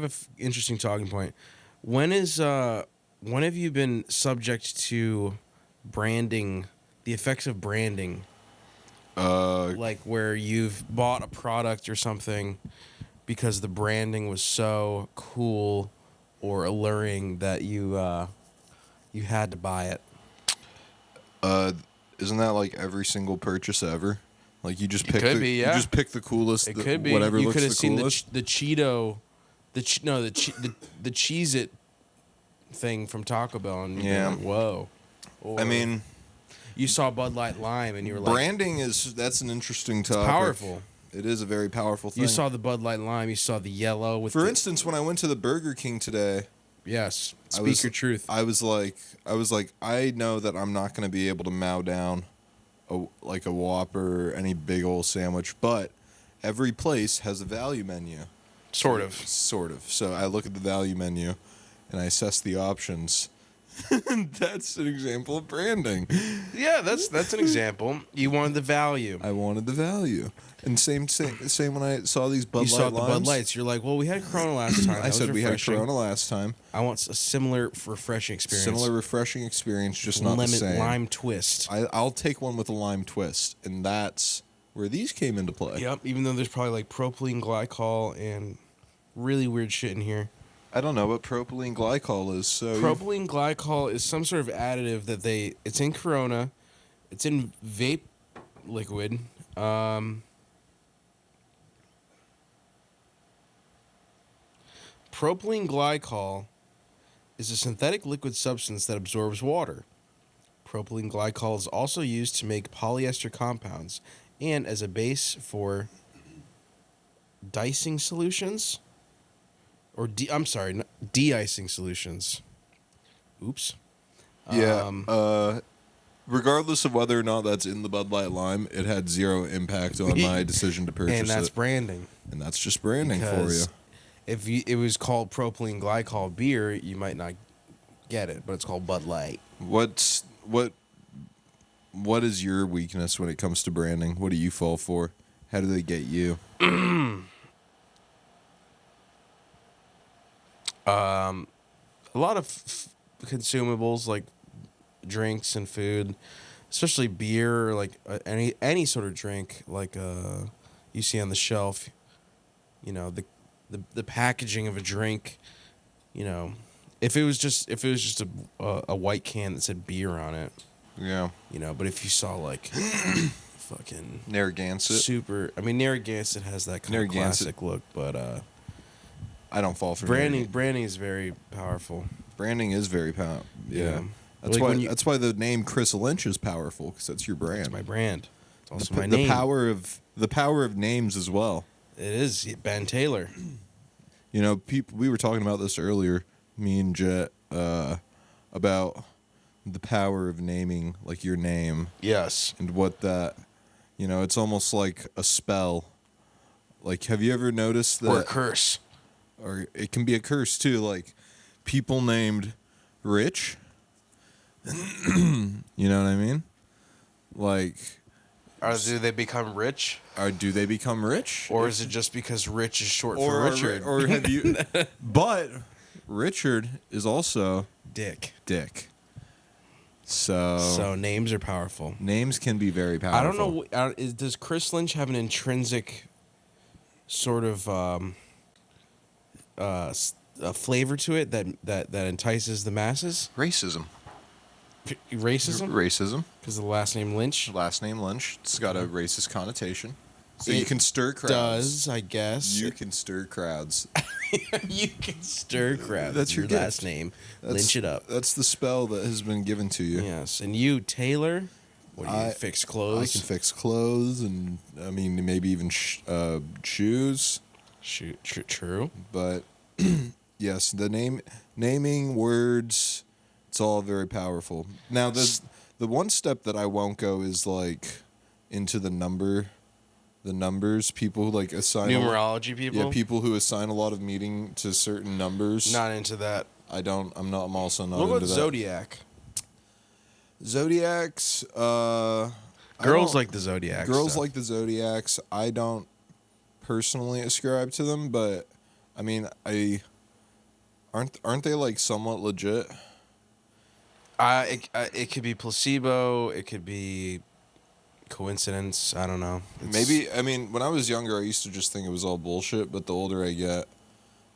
[SPEAKER 3] a interesting talking point. When have you been subject to branding, the effects of branding? Like where you've bought a product or something because the branding was so cool or alluring that you had to buy it.
[SPEAKER 2] Isn't that like every single purchase ever? Like you just pick
[SPEAKER 3] could
[SPEAKER 2] the,
[SPEAKER 3] be, yeah.
[SPEAKER 2] you just pick the coolest.
[SPEAKER 3] It could be.
[SPEAKER 2] Whatever
[SPEAKER 3] You
[SPEAKER 2] looks
[SPEAKER 3] could have
[SPEAKER 2] the
[SPEAKER 3] seen
[SPEAKER 2] coolest.
[SPEAKER 3] the Cheeto, the Cheez-It thing from Taco Bell, and you're
[SPEAKER 2] Yeah.
[SPEAKER 3] like, whoa. Or
[SPEAKER 2] I mean,
[SPEAKER 3] you saw Bud Light Lime, and you were like,
[SPEAKER 2] branding that's an interesting topic.
[SPEAKER 3] powerful.
[SPEAKER 2] It is a very powerful thing.
[SPEAKER 3] You saw the Bud Light Lime. You saw the yellow with.
[SPEAKER 2] For
[SPEAKER 3] the,
[SPEAKER 2] instance, when I went to the Burger King today,
[SPEAKER 3] yes,
[SPEAKER 2] I was-
[SPEAKER 3] speak your truth.
[SPEAKER 2] I was like, I know that I'm not going to be able to mow down a Whopper or any big old sandwich, but every place has a value menu.
[SPEAKER 3] Sort of.
[SPEAKER 2] Sort of. So I look at the value menu and I assess the options. That's an example of branding.
[SPEAKER 3] Yeah, that's an example. You wanted the value.
[SPEAKER 2] I wanted the value. And same when I saw these Bud
[SPEAKER 3] You
[SPEAKER 2] Light
[SPEAKER 3] saw the Bud
[SPEAKER 2] limes.
[SPEAKER 3] Lights. You're like, well, we had Corona last time.
[SPEAKER 2] I
[SPEAKER 3] That
[SPEAKER 2] said
[SPEAKER 3] was
[SPEAKER 2] we had
[SPEAKER 3] refreshing.
[SPEAKER 2] Corona last time.
[SPEAKER 3] I want a similar refreshing experience.
[SPEAKER 2] Similar refreshing experience, just not
[SPEAKER 3] Lemon
[SPEAKER 2] the same.
[SPEAKER 3] lime twist.
[SPEAKER 2] I'll take one with a lime twist, and that's where these came into play.
[SPEAKER 3] Yep. Even though there's probably like propylene glycol and really weird shit in here.
[SPEAKER 2] I don't know what propylene glycol is. So
[SPEAKER 3] Propylene glycol is some sort of additive that it's in Corona, it's in vape liquid. Propylene glycol is a synthetic liquid substance that absorbs water. Propylene glycol is also used to make polyester compounds and as a base for de-icing solutions. De-icing solutions. Oops.
[SPEAKER 2] yeah. Regardless of whether or not that's in the Bud Light Lime, it had zero impact on my decision to purchase
[SPEAKER 3] And that's
[SPEAKER 2] it.
[SPEAKER 3] branding.
[SPEAKER 2] And that's just branding for you.
[SPEAKER 3] Because if it was called propylene glycol beer, you might not get it, but it's called Bud Light.
[SPEAKER 2] What is your weakness when it comes to branding? What do you fall for? How do they get you?
[SPEAKER 3] A lot of consumables like drinks and food, especially beer, or like any sort of drink, like you see on the shelf. You know, the packaging of a drink. You know, if it was just a white can that said beer on it.
[SPEAKER 2] Yeah.
[SPEAKER 3] You know, but if you saw like fucking
[SPEAKER 2] Narragansett.
[SPEAKER 3] super, I mean Narragansett has that kind of
[SPEAKER 2] Narragansett.
[SPEAKER 3] classic look, but
[SPEAKER 2] I don't fall for
[SPEAKER 3] branding is very powerful.
[SPEAKER 2] Branding is very powerful. Yeah. That's
[SPEAKER 3] Like
[SPEAKER 2] why.
[SPEAKER 3] when you-
[SPEAKER 2] That's why the name Chris Lynch is powerful, because that's your brand.
[SPEAKER 3] It's my brand. It's also
[SPEAKER 2] the,
[SPEAKER 3] my
[SPEAKER 2] the
[SPEAKER 3] name.
[SPEAKER 2] power of names as well.
[SPEAKER 3] It is Ben Taylor.
[SPEAKER 2] You know, we were talking about this earlier, me and Jet, about the power of naming, like your name,
[SPEAKER 3] Yes.
[SPEAKER 2] and what that, it's almost like a spell. Like, have you ever noticed that?
[SPEAKER 3] Or a curse.
[SPEAKER 2] Or it can be a curse too. Like, people named Rich. You know what I mean? Like,
[SPEAKER 3] Or do they become rich?
[SPEAKER 2] do they become rich?
[SPEAKER 3] Or is it just because rich is short for Richard?
[SPEAKER 2] Or have you? But Richard is also
[SPEAKER 3] Dick.
[SPEAKER 2] Dick. So
[SPEAKER 3] So names are powerful.
[SPEAKER 2] names can be very powerful.
[SPEAKER 3] I don't know. Does Chris Lynch have an intrinsic sort of a flavor to it that entices the masses?
[SPEAKER 2] Racism.
[SPEAKER 3] Racism?
[SPEAKER 2] Racism.
[SPEAKER 3] Because of the last name Lynch?
[SPEAKER 2] Last name Lynch. It's got a racist connotation. So you
[SPEAKER 3] It
[SPEAKER 2] can stir crowds.
[SPEAKER 3] Does, I guess.
[SPEAKER 2] You can stir crowds.
[SPEAKER 3] You can stir crowds.
[SPEAKER 2] That's your
[SPEAKER 3] last
[SPEAKER 2] gift.
[SPEAKER 3] name.
[SPEAKER 2] That's-
[SPEAKER 3] Lynch it up.
[SPEAKER 2] That's the spell that has been given to you.
[SPEAKER 3] Yes. And you, Taylor? What do you
[SPEAKER 2] I-
[SPEAKER 3] fix
[SPEAKER 2] I
[SPEAKER 3] clothes?
[SPEAKER 2] can fix clothes and, I mean, maybe even shoes.
[SPEAKER 3] Shoot, true.
[SPEAKER 2] But, yes, the naming words, it's all very powerful. Now, the one step that I won't go is, like, into the numbers. People who, like, assign...
[SPEAKER 3] Numerology people?
[SPEAKER 2] Yeah, people who assign a lot of meaning to certain numbers.
[SPEAKER 3] Not into that.
[SPEAKER 2] I'm also not
[SPEAKER 3] What
[SPEAKER 2] into
[SPEAKER 3] about
[SPEAKER 2] that.
[SPEAKER 3] Zodiac?
[SPEAKER 2] Zodiacs, I
[SPEAKER 3] Girls
[SPEAKER 2] don't-
[SPEAKER 3] like the Zodiac.
[SPEAKER 2] Girls
[SPEAKER 3] stuff.
[SPEAKER 2] like the Zodiacs. I don't personally ascribe to them, but I mean, aren't they like somewhat legit?
[SPEAKER 3] It could be placebo. It could be coincidence. I don't know.
[SPEAKER 2] Maybe, I mean, when I was younger, I used to just think it was all bullshit, but the older I get,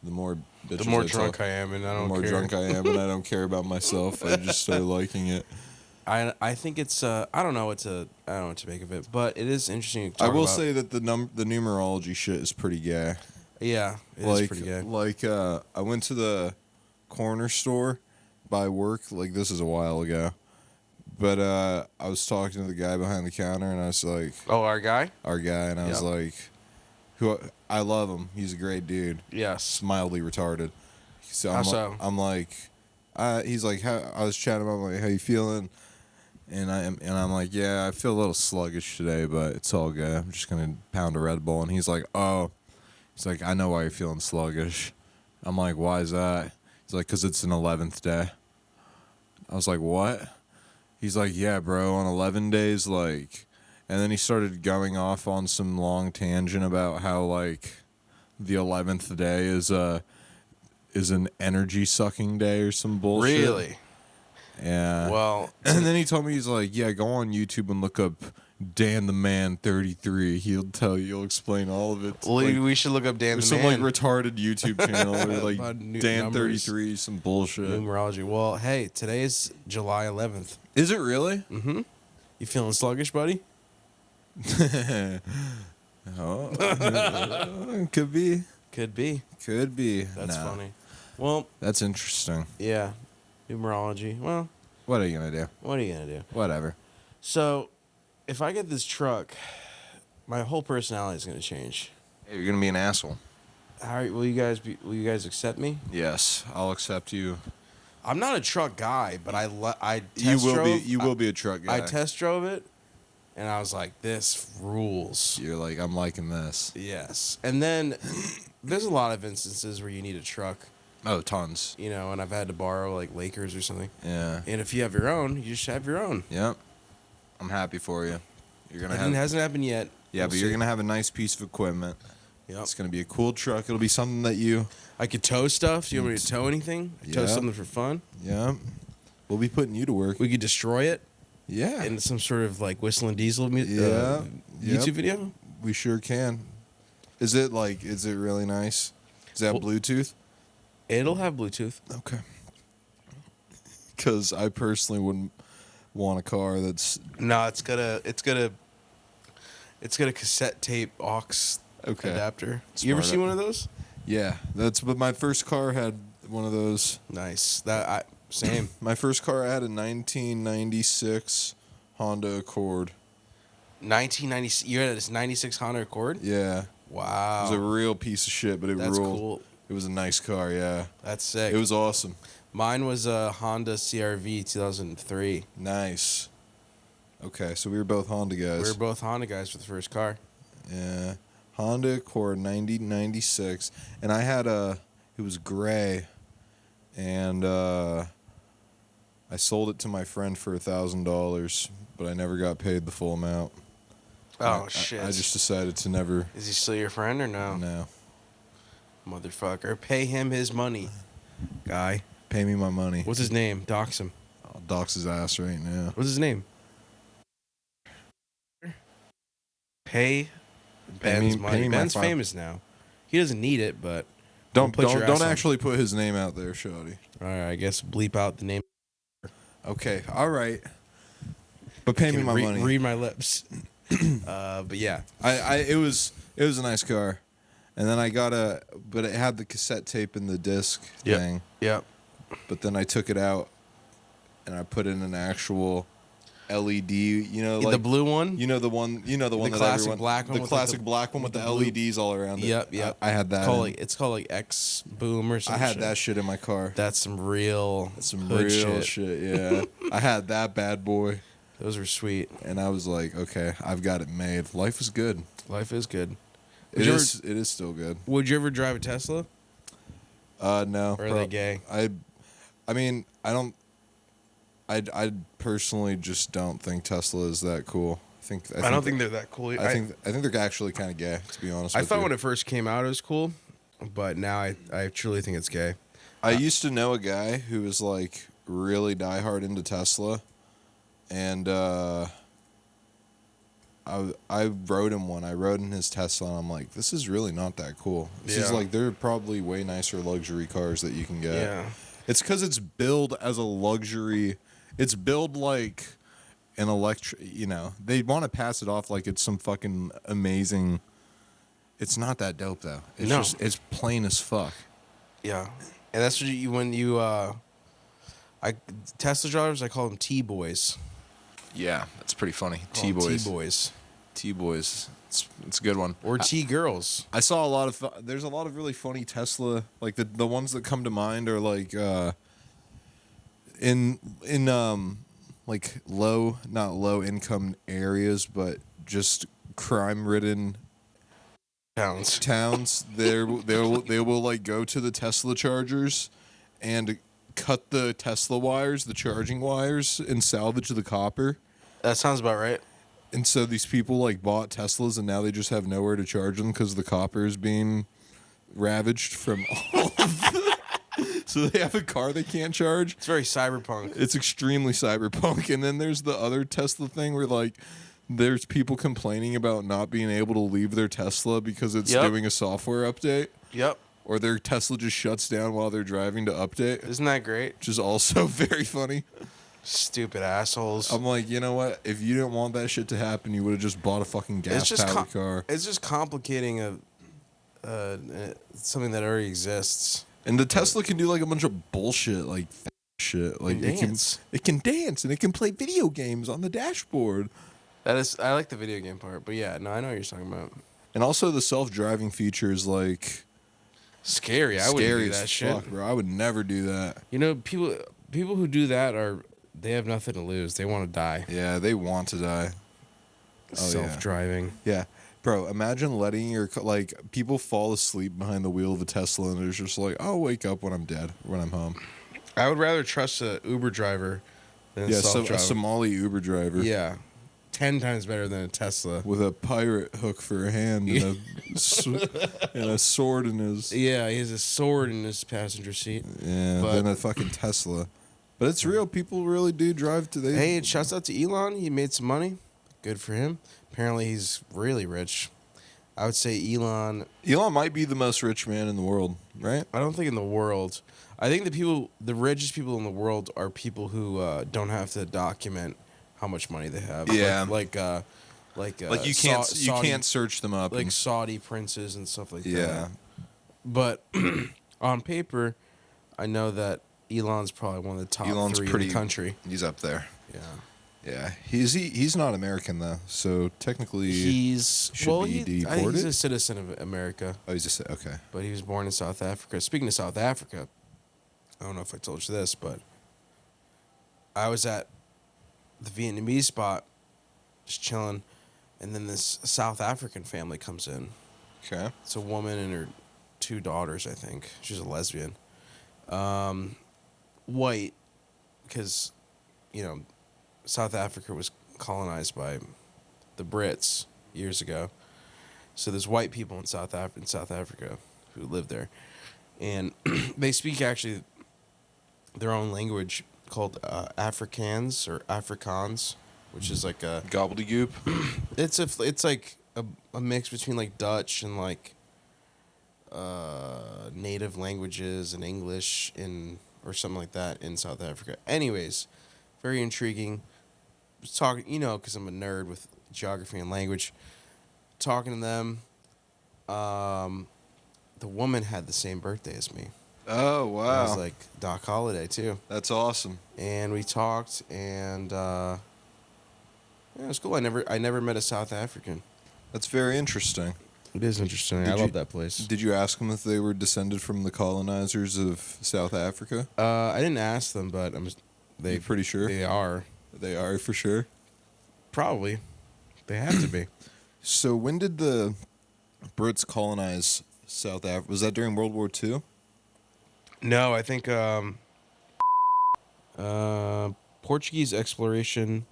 [SPEAKER 2] the more bitches
[SPEAKER 3] the more
[SPEAKER 2] I
[SPEAKER 3] drunk
[SPEAKER 2] tell.
[SPEAKER 3] I am, and I
[SPEAKER 2] The
[SPEAKER 3] don't
[SPEAKER 2] more
[SPEAKER 3] care.
[SPEAKER 2] drunk I am, and I don't care about myself. I just start liking it.
[SPEAKER 3] I think it's I don't know what to make of it, but it is interesting. To talk
[SPEAKER 2] I will
[SPEAKER 3] about.
[SPEAKER 2] say that the numerology shit is pretty gay.
[SPEAKER 3] Yeah, it is
[SPEAKER 2] Like,
[SPEAKER 3] pretty gay.
[SPEAKER 2] I went to the corner store by work. Like, this is a while ago, but I was talking to the guy behind the counter, and I was like,
[SPEAKER 3] Oh, our guy?
[SPEAKER 2] our guy, and I was
[SPEAKER 3] Yep.
[SPEAKER 2] like, who I love him. He's a great dude.
[SPEAKER 3] Yes.
[SPEAKER 2] Just mildly retarded. So
[SPEAKER 3] How
[SPEAKER 2] I'm,
[SPEAKER 3] so?
[SPEAKER 2] I'm like, he's like, I was chatting about like, how you feeling? And I'm like, yeah, I feel a little sluggish today, but it's all good. I'm just gonna pound a Red Bull. And he's like, oh, he's like, I know why you're feeling sluggish. I'm like, why is that? He's like, 'cause it's an 11th day. I was like, what? He's like, yeah, bro, on 11 days, like, and then he started going off on some long tangent about how like the 11th day is an energy sucking day or some bullshit.
[SPEAKER 3] Really?
[SPEAKER 2] Yeah.
[SPEAKER 3] Well,
[SPEAKER 2] And then he told me, he's like, yeah, go on YouTube and look up Dan the Man 33. He'll explain all of it.
[SPEAKER 3] we should look up Dan
[SPEAKER 2] There's
[SPEAKER 3] the
[SPEAKER 2] some
[SPEAKER 3] Man.
[SPEAKER 2] like retarded YouTube channel where like
[SPEAKER 3] About
[SPEAKER 2] Dan
[SPEAKER 3] numbers.
[SPEAKER 2] 33, some bullshit.
[SPEAKER 3] Numerology. Well, hey, today is July 11th.
[SPEAKER 2] Is it really?
[SPEAKER 3] You feeling sluggish, buddy?
[SPEAKER 2] Oh, could be.
[SPEAKER 3] Could be.
[SPEAKER 2] Could be.
[SPEAKER 3] That's
[SPEAKER 2] Nah.
[SPEAKER 3] funny. Well,
[SPEAKER 2] That's interesting.
[SPEAKER 3] yeah. Numerology. Well,
[SPEAKER 2] What are you gonna do?
[SPEAKER 3] what are you gonna do?
[SPEAKER 2] Whatever.
[SPEAKER 3] So, if I get this truck, my whole personality is gonna change.
[SPEAKER 2] Hey, you're gonna be an asshole.
[SPEAKER 3] Will you guys accept me?
[SPEAKER 2] Yes, I'll accept you.
[SPEAKER 3] I'm not a truck guy, but I
[SPEAKER 2] You
[SPEAKER 3] test
[SPEAKER 2] will
[SPEAKER 3] drove.
[SPEAKER 2] be. You will be a truck guy.
[SPEAKER 3] I test drove it, and I was like, "This rules."
[SPEAKER 2] You're like, I'm liking this.
[SPEAKER 3] Yes, and then there's a lot of instances where you need a truck,
[SPEAKER 2] Oh, tons.
[SPEAKER 3] and I've had to borrow like Lakers or something.
[SPEAKER 2] Yeah.
[SPEAKER 3] And if you have your own, you just have your own.
[SPEAKER 2] Yep. I'm happy for you. You're gonna
[SPEAKER 3] It
[SPEAKER 2] have.
[SPEAKER 3] hasn't happened yet.
[SPEAKER 2] Yeah,
[SPEAKER 3] We'll
[SPEAKER 2] but you're
[SPEAKER 3] see.
[SPEAKER 2] gonna have a nice piece of equipment.
[SPEAKER 3] Yep.
[SPEAKER 2] It's gonna be a cool truck. It'll be something that you.
[SPEAKER 3] I could tow stuff. Do you want me to tow anything? Tow
[SPEAKER 2] Yeah.
[SPEAKER 3] something for fun.
[SPEAKER 2] Yeah. We'll be putting you to work.
[SPEAKER 3] We could destroy it
[SPEAKER 2] Yeah.
[SPEAKER 3] in some sort of like whistling diesel
[SPEAKER 2] Yeah.
[SPEAKER 3] YouTube
[SPEAKER 2] Yep.
[SPEAKER 3] video.
[SPEAKER 2] We sure can. Is it really nice? Does it have
[SPEAKER 3] Well-
[SPEAKER 2] Bluetooth?
[SPEAKER 3] It'll have Bluetooth.
[SPEAKER 2] Okay. Because I personally wouldn't want a car that's
[SPEAKER 3] No, it's got a cassette tape aux
[SPEAKER 2] Okay.
[SPEAKER 3] adapter. You ever
[SPEAKER 2] Smart.
[SPEAKER 3] seen one of those?
[SPEAKER 2] yeah. But my first car had one of those.
[SPEAKER 3] Nice. Same.
[SPEAKER 2] My first car I had a 1996 Honda Accord.
[SPEAKER 3] 1990. You had this 96 Honda Accord.
[SPEAKER 2] Yeah. It
[SPEAKER 3] Wow.
[SPEAKER 2] was a real piece of shit, but it
[SPEAKER 3] That's
[SPEAKER 2] ruled.
[SPEAKER 3] cool.
[SPEAKER 2] It was a nice car, yeah.
[SPEAKER 3] That's sick.
[SPEAKER 2] It was awesome.
[SPEAKER 3] Mine was a Honda CRV 2003.
[SPEAKER 2] Nice. Okay, so we were both Honda guys.
[SPEAKER 3] We were both Honda guys for the first car.
[SPEAKER 2] Yeah. Honda Accord 1996. And I had it was gray. And I sold it to my friend for $1,000, but I never got paid the full amount.
[SPEAKER 3] Oh,
[SPEAKER 2] I-
[SPEAKER 3] shit.
[SPEAKER 2] I just decided to never.
[SPEAKER 3] Is he still your friend or no?
[SPEAKER 2] No.
[SPEAKER 3] Motherfucker. Pay him his money. Guy.
[SPEAKER 2] Pay me my money.
[SPEAKER 3] What's his name? Dox him.
[SPEAKER 2] I'll dox his ass right now.
[SPEAKER 3] What's his name? Pay Ben's
[SPEAKER 2] me-
[SPEAKER 3] money.
[SPEAKER 2] pay me my
[SPEAKER 3] Ben's
[SPEAKER 2] fi-
[SPEAKER 3] famous now. He doesn't need it, but
[SPEAKER 2] Don't
[SPEAKER 3] put your ass
[SPEAKER 2] don't
[SPEAKER 3] on.
[SPEAKER 2] actually put his name out there, Shawty.
[SPEAKER 3] all right, I guess bleep out the name.
[SPEAKER 2] Okay, all right. But pay me my money.
[SPEAKER 3] Read my lips. But yeah.
[SPEAKER 2] It was a nice car. And then I but it had the cassette tape in the disc thing.
[SPEAKER 3] Yep.
[SPEAKER 2] But then I took it out and I put in an actual LED,
[SPEAKER 3] The blue one?
[SPEAKER 2] the one that
[SPEAKER 3] classic
[SPEAKER 2] everyone,
[SPEAKER 3] black one
[SPEAKER 2] the
[SPEAKER 3] with
[SPEAKER 2] classic
[SPEAKER 3] the-
[SPEAKER 2] black one with the
[SPEAKER 3] blue-
[SPEAKER 2] LEDs all around it.
[SPEAKER 3] Yep.
[SPEAKER 2] I had that.
[SPEAKER 3] It's called like X Boom or
[SPEAKER 2] I
[SPEAKER 3] something.
[SPEAKER 2] had that shit in my car.
[SPEAKER 3] That's some real
[SPEAKER 2] Real
[SPEAKER 3] hood
[SPEAKER 2] shit, yeah. I had that bad boy.
[SPEAKER 3] Those were sweet.
[SPEAKER 2] And I was like, okay, I've got it made. Life is good.
[SPEAKER 3] Life is good.
[SPEAKER 2] It is still good.
[SPEAKER 3] Would you ever drive a Tesla?
[SPEAKER 2] No.
[SPEAKER 3] Or are they gay?
[SPEAKER 2] I mean, I don't. I personally just don't think Tesla is that cool. I
[SPEAKER 3] don't think they're that cool.
[SPEAKER 2] I think they're actually kind of gay, to be honest.
[SPEAKER 3] I thought when it first came out it was cool, but now I truly think it's gay.
[SPEAKER 2] I used to know a guy who was like really diehard into Tesla, and I rode him one. I rode in his Tesla, and I'm like, this is really not that cool. This is
[SPEAKER 3] Yeah.
[SPEAKER 2] like, there are probably way nicer luxury cars that you can get.
[SPEAKER 3] Yeah.
[SPEAKER 2] It's because it's billed as a luxury. It's billed like an they want to pass it off like it's some fucking amazing. It's not that dope though. It's plain as fuck.
[SPEAKER 3] Yeah, and that's what Tesla drivers, I call them T-boys.
[SPEAKER 2] Yeah, that's pretty funny.
[SPEAKER 3] T-boys.
[SPEAKER 2] T-boys. It's a good one.
[SPEAKER 3] Or T-girls.
[SPEAKER 2] I saw there's a lot of really funny Tesla, like the ones that come to mind are like in like not low income areas, but just crime ridden towns. They will like go to the Tesla chargers and cut the Tesla wires, the charging wires, and salvage the copper.
[SPEAKER 3] That sounds about right.
[SPEAKER 2] And so these people like bought Teslas and now they just have nowhere to charge them because the copper is being ravaged from all of the... So they have a car they can't charge.
[SPEAKER 3] It's very cyberpunk.
[SPEAKER 2] It's extremely cyberpunk. And then there's the other Tesla thing where like there's people complaining about not being able to leave their Tesla because it's doing a software update.
[SPEAKER 3] Yep.
[SPEAKER 2] Or their Tesla just shuts down while they're driving to update.
[SPEAKER 3] Isn't that great?
[SPEAKER 2] Which is also very funny.
[SPEAKER 3] Stupid assholes.
[SPEAKER 2] I'm like, you know what? If you didn't want that shit to happen, you would have just bought a fucking gas-powered car.
[SPEAKER 3] It's just complicating something that already exists.
[SPEAKER 2] And the Tesla can do like a bunch of bullshit, like shit. Like it can dance and it can play video games on the dashboard.
[SPEAKER 3] I like the video game part, but yeah, no, I know what you're talking about.
[SPEAKER 2] And also the self-driving feature is like
[SPEAKER 3] scary. I wouldn't do that
[SPEAKER 2] as
[SPEAKER 3] shit,
[SPEAKER 2] fuck, bro. I would never do that.
[SPEAKER 3] You know, people who do that they have nothing to lose. They want to die.
[SPEAKER 2] Yeah, they want to die.
[SPEAKER 3] Self-driving.
[SPEAKER 2] Yeah. Bro, imagine letting your people fall asleep behind the wheel of a Tesla and it's just like, I'll wake up when I'm dead, when I'm home.
[SPEAKER 3] I would rather trust a Uber driver than a self-driving.
[SPEAKER 2] A Somali Uber driver.
[SPEAKER 3] Yeah. 10 times better than a Tesla.
[SPEAKER 2] With a pirate hook for a hand and a sword in his...
[SPEAKER 3] Yeah, he has a sword in his passenger seat.
[SPEAKER 2] Yeah, than a fucking Tesla. But it's real. People really do drive to...
[SPEAKER 3] Hey, shouts out to Elon. He made some money. Good for him. Apparently, he's really rich. I would say Elon
[SPEAKER 2] might be the most rich man in the world, right?
[SPEAKER 3] I don't think in the world. I think the richest people in the world are people who don't have to document how much money they have.
[SPEAKER 2] Yeah,
[SPEAKER 3] like
[SPEAKER 2] you can't search them up.
[SPEAKER 3] Like Saudi princes and stuff like that.
[SPEAKER 2] Yeah,
[SPEAKER 3] but on paper, I know that Elon's probably one of the top 3 in the country.
[SPEAKER 2] He's up there.
[SPEAKER 3] Yeah.
[SPEAKER 2] Yeah, he's not American though, so technically
[SPEAKER 3] he's
[SPEAKER 2] deported.
[SPEAKER 3] I think he's a citizen of America.
[SPEAKER 2] Oh, he's just okay.
[SPEAKER 3] But he was born in South Africa. Speaking of South Africa, I don't know if I told you this, but I was at the Vietnamese spot, just chilling, and then this South African family comes in.
[SPEAKER 2] Okay,
[SPEAKER 3] it's a woman and her 2 daughters, I think. She's a lesbian, white, because South Africa was colonized by the Brits years ago. So there's white people in South Africa who live there. And they speak actually their own language called Afrikaans or Afrikaans, which is like a...
[SPEAKER 2] gobbledygook?
[SPEAKER 3] It's like a mix between like Dutch and like native languages and English or something like that in South Africa. Anyways... very intriguing. Was talking, because I'm a nerd with geography and language. Talking to them, the woman had the same birthday as me.
[SPEAKER 2] Oh,
[SPEAKER 3] It
[SPEAKER 2] wow.
[SPEAKER 3] was like Doc Holliday too,
[SPEAKER 2] That's awesome.
[SPEAKER 3] and we talked, and yeah, it was cool. I never met a South African.
[SPEAKER 2] That's very interesting.
[SPEAKER 3] It is interesting. I love that place.
[SPEAKER 2] Did you ask them if they were descended from the colonizers of South Africa?
[SPEAKER 3] I didn't ask them, but
[SPEAKER 2] You're pretty sure?
[SPEAKER 3] they are.
[SPEAKER 2] They are for sure.
[SPEAKER 3] Probably. They have to be.
[SPEAKER 2] So when did the Brits colonize South Africa? Was that during World War II?
[SPEAKER 3] No, I think Portuguese exploration.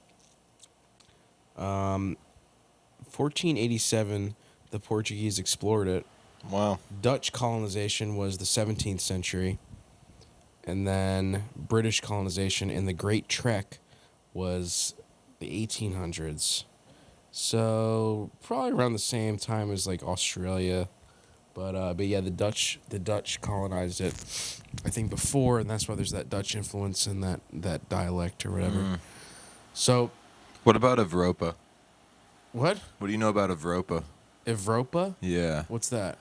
[SPEAKER 3] 1487, the Portuguese explored it.
[SPEAKER 2] Wow.
[SPEAKER 3] Dutch colonization was the 17th century. And then British colonization in the Great Trek was the 1800s. So probably around the same time as like Australia. But yeah, the Dutch colonized it, I think, before, and that's why there's that Dutch influence in that dialect or whatever. So,
[SPEAKER 2] What about Evropa?
[SPEAKER 3] what?
[SPEAKER 2] What do you know about Evropa?
[SPEAKER 3] Evropa?
[SPEAKER 2] Yeah.
[SPEAKER 3] What's that?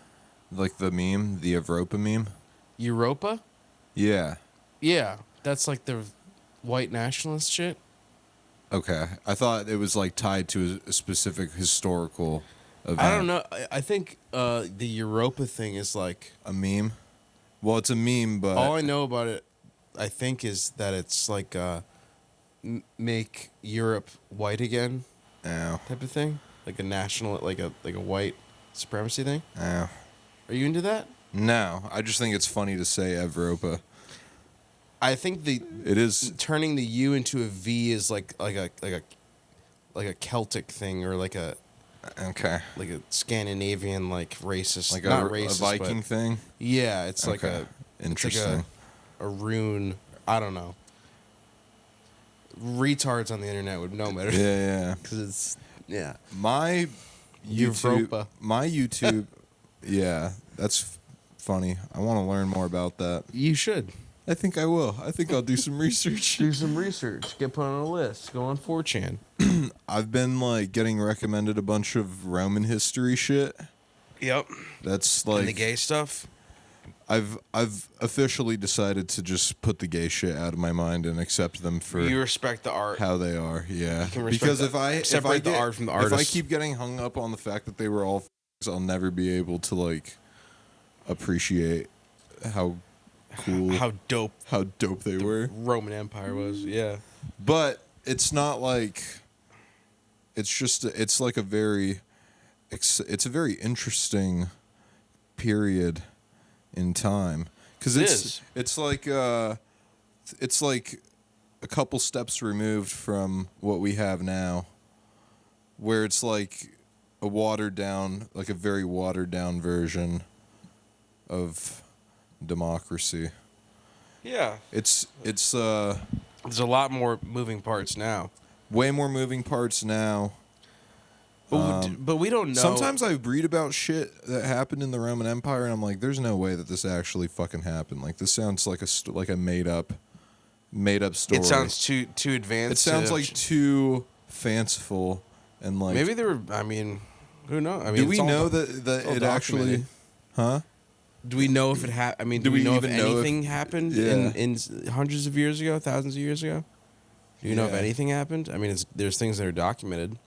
[SPEAKER 2] Like the meme, the Evropa meme?
[SPEAKER 3] Europa?
[SPEAKER 2] Yeah.
[SPEAKER 3] Yeah, that's like the white nationalist shit.
[SPEAKER 2] Okay. I thought it was like tied to a specific historical event.
[SPEAKER 3] I don't know. I think the Europa thing is like,
[SPEAKER 2] A meme? Well, it's a meme, but
[SPEAKER 3] all I know about it, I think, is that it's like make Europe white again
[SPEAKER 2] Ow.
[SPEAKER 3] type of thing, like a national, like a white supremacy thing.
[SPEAKER 2] Ow.
[SPEAKER 3] Are you into that?
[SPEAKER 2] No, I just think it's funny to say Evropa.
[SPEAKER 3] I think
[SPEAKER 2] It is.
[SPEAKER 3] turning the U into a V is like a Celtic thing, or like a
[SPEAKER 2] Okay.
[SPEAKER 3] Scandinavian like racist,
[SPEAKER 2] Like
[SPEAKER 3] not
[SPEAKER 2] a
[SPEAKER 3] racist,
[SPEAKER 2] Viking
[SPEAKER 3] but
[SPEAKER 2] thing?
[SPEAKER 3] yeah, it's like
[SPEAKER 2] Okay. Interesting.
[SPEAKER 3] a rune. I don't know. Retards on the internet would know better.
[SPEAKER 2] Yeah.
[SPEAKER 3] Because it's
[SPEAKER 2] My YouTube.
[SPEAKER 3] Evropa.
[SPEAKER 2] My YouTube. Yeah, that's funny. I want to learn more about that.
[SPEAKER 3] You should
[SPEAKER 2] I think I will. I think I'll do some research.
[SPEAKER 3] do some research. Get put on a list. Go on 4chan.
[SPEAKER 2] I've been like getting recommended a bunch of Roman history shit.
[SPEAKER 3] Yep.
[SPEAKER 2] That's like
[SPEAKER 3] And the gay stuff.
[SPEAKER 2] I've officially decided to just put the gay shit out of my mind and accept them for
[SPEAKER 3] You respect the art.
[SPEAKER 2] how they are. Yeah,
[SPEAKER 3] can respect
[SPEAKER 2] because
[SPEAKER 3] that.
[SPEAKER 2] if I
[SPEAKER 3] Separate the
[SPEAKER 2] get-
[SPEAKER 3] art from the
[SPEAKER 2] if I
[SPEAKER 3] artist.
[SPEAKER 2] keep getting hung up on the fact that they were all, I'll never be able to like appreciate how cool,
[SPEAKER 3] How dope
[SPEAKER 2] how dope they were.
[SPEAKER 3] Roman Empire was. Yeah.
[SPEAKER 2] But it's not like it's just it's like a very it's a very interesting period in time because
[SPEAKER 3] It is.
[SPEAKER 2] it's like a couple steps removed from what we have now, where it's like a watered down, like a very watered down version of democracy.
[SPEAKER 3] Yeah.
[SPEAKER 2] It's
[SPEAKER 3] There's a lot more moving parts now.
[SPEAKER 2] way more moving parts now.
[SPEAKER 3] But we don't know.
[SPEAKER 2] Sometimes I read about shit that happened in the Roman Empire, and I'm like, "There's no way that this actually fucking happened." Like, this sounds like a made up story.
[SPEAKER 3] it sounds too advanced.
[SPEAKER 2] It sounds like too fanciful, and like
[SPEAKER 3] maybe they were. I mean, who knows? I mean,
[SPEAKER 2] Do
[SPEAKER 3] it's
[SPEAKER 2] we
[SPEAKER 3] all
[SPEAKER 2] know
[SPEAKER 3] do-
[SPEAKER 2] that
[SPEAKER 3] it's all
[SPEAKER 2] it actually?
[SPEAKER 3] documented.
[SPEAKER 2] Huh?
[SPEAKER 3] Do we know if it happened? I mean,
[SPEAKER 2] Do
[SPEAKER 3] do we
[SPEAKER 2] we
[SPEAKER 3] know if
[SPEAKER 2] even know if-
[SPEAKER 3] anything happened
[SPEAKER 2] Yeah.
[SPEAKER 3] in hundreds of years ago, thousands of years ago? Do you know if
[SPEAKER 2] Yeah.
[SPEAKER 3] anything happened? I mean, there's things that are documented.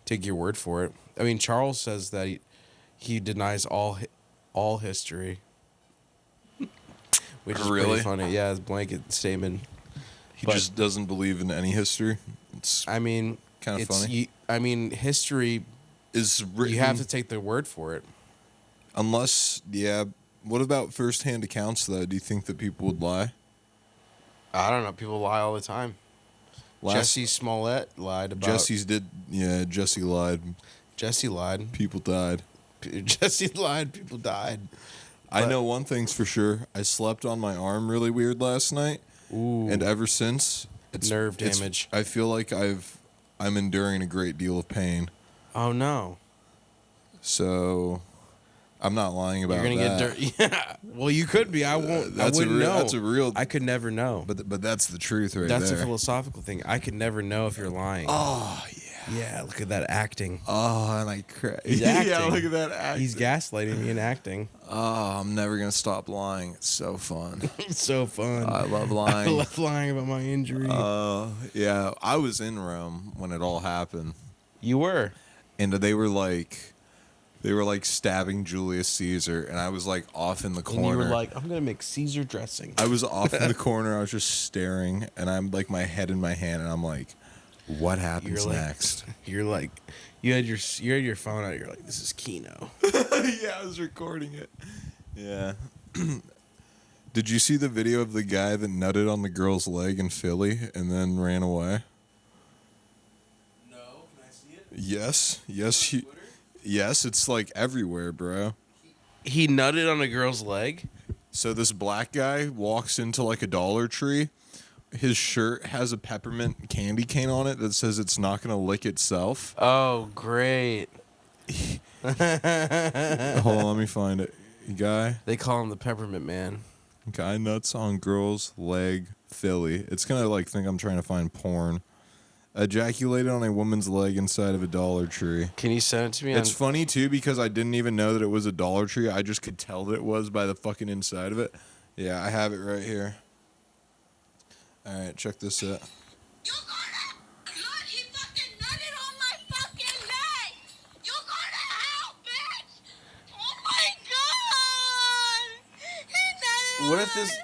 [SPEAKER 3] Take your word for it. I mean, Charles says that he denies all history, which is
[SPEAKER 2] Really?
[SPEAKER 3] pretty funny. Yeah, it's a blanket statement.
[SPEAKER 2] He
[SPEAKER 3] But-
[SPEAKER 2] just doesn't believe in any history. It's
[SPEAKER 3] I mean,
[SPEAKER 2] Kinda
[SPEAKER 3] it's-
[SPEAKER 2] funny.
[SPEAKER 3] I mean, history.
[SPEAKER 2] is written.
[SPEAKER 3] You have to take their word for it.
[SPEAKER 2] Unless, yeah. What about first-hand accounts though? Do you think that people would lie?
[SPEAKER 3] I don't know. People lie all the time. Jesse Smollett lied about.
[SPEAKER 2] Jesse lied.
[SPEAKER 3] Jesse lied.
[SPEAKER 2] People died.
[SPEAKER 3] Jesse lied. People died.
[SPEAKER 2] I
[SPEAKER 3] But-
[SPEAKER 2] know one thing's for sure. I slept on my arm really weird last night,
[SPEAKER 3] Ooh.
[SPEAKER 2] and ever since,
[SPEAKER 3] Nerve damage.
[SPEAKER 2] I feel like I'm enduring a great deal of pain.
[SPEAKER 3] Oh no.
[SPEAKER 2] So, I'm not lying about
[SPEAKER 3] You're gonna
[SPEAKER 2] that.
[SPEAKER 3] get dirty. Yeah. Well, you could be. I won't. I
[SPEAKER 2] That's a
[SPEAKER 3] wouldn't
[SPEAKER 2] real-
[SPEAKER 3] know.
[SPEAKER 2] that's a real-
[SPEAKER 3] I could never know.
[SPEAKER 2] But that's the truth right
[SPEAKER 3] That's
[SPEAKER 2] there.
[SPEAKER 3] a philosophical thing. I could never know if you're lying.
[SPEAKER 2] Oh yeah.
[SPEAKER 3] Yeah. Look at that acting.
[SPEAKER 2] Oh, and I cry.
[SPEAKER 3] He's
[SPEAKER 2] Yeah,
[SPEAKER 3] acting.
[SPEAKER 2] look at that acting.
[SPEAKER 3] He's gaslighting me and acting.
[SPEAKER 2] Oh, I'm never gonna stop lying. It's so fun.
[SPEAKER 3] It's so fun.
[SPEAKER 2] I love
[SPEAKER 3] I
[SPEAKER 2] lying.
[SPEAKER 3] love lying about my injury.
[SPEAKER 2] Yeah, I was in Rome when it all happened,
[SPEAKER 3] You were.
[SPEAKER 2] and they were like stabbing Julius Caesar, and I was like off in the corner.
[SPEAKER 3] And you were like, I'm gonna make Caesar dressing.
[SPEAKER 2] I was off in the corner. I was just staring, and I'm like my head in my hand, and I'm like, what happens
[SPEAKER 3] You're like-
[SPEAKER 2] next?
[SPEAKER 3] You're like, you had your phone out. You're like, this is Kino.
[SPEAKER 2] Yeah, I was recording it. Yeah. Did you see the video of the guy that nutted on the girl's leg in Philly and then ran away?
[SPEAKER 3] No, can I see it?
[SPEAKER 2] Yes, it's like everywhere, bro.
[SPEAKER 3] He nutted on a girl's leg.
[SPEAKER 2] So this black guy walks into like a Dollar Tree. His shirt has a peppermint candy cane on it that says it's not going to lick itself.
[SPEAKER 3] Oh, great.
[SPEAKER 2] Hold on, let me find it.
[SPEAKER 3] They call him the Peppermint Man.
[SPEAKER 2] Guy nuts on girl's leg, Philly. It's going to like think I'm trying to find porn. Ejaculated on a woman's leg inside of a Dollar Tree.
[SPEAKER 3] Can you send it to me?
[SPEAKER 2] It's funny too because I didn't even know that it was a Dollar Tree. I just could tell that it was by the fucking inside of it. Yeah, I have it right here. All right, check this out.
[SPEAKER 5] You gonna look? He fucking nutted on my fucking leg. You gonna help, bitch? Oh my god! He nutted
[SPEAKER 3] What
[SPEAKER 5] on
[SPEAKER 3] if this-
[SPEAKER 5] my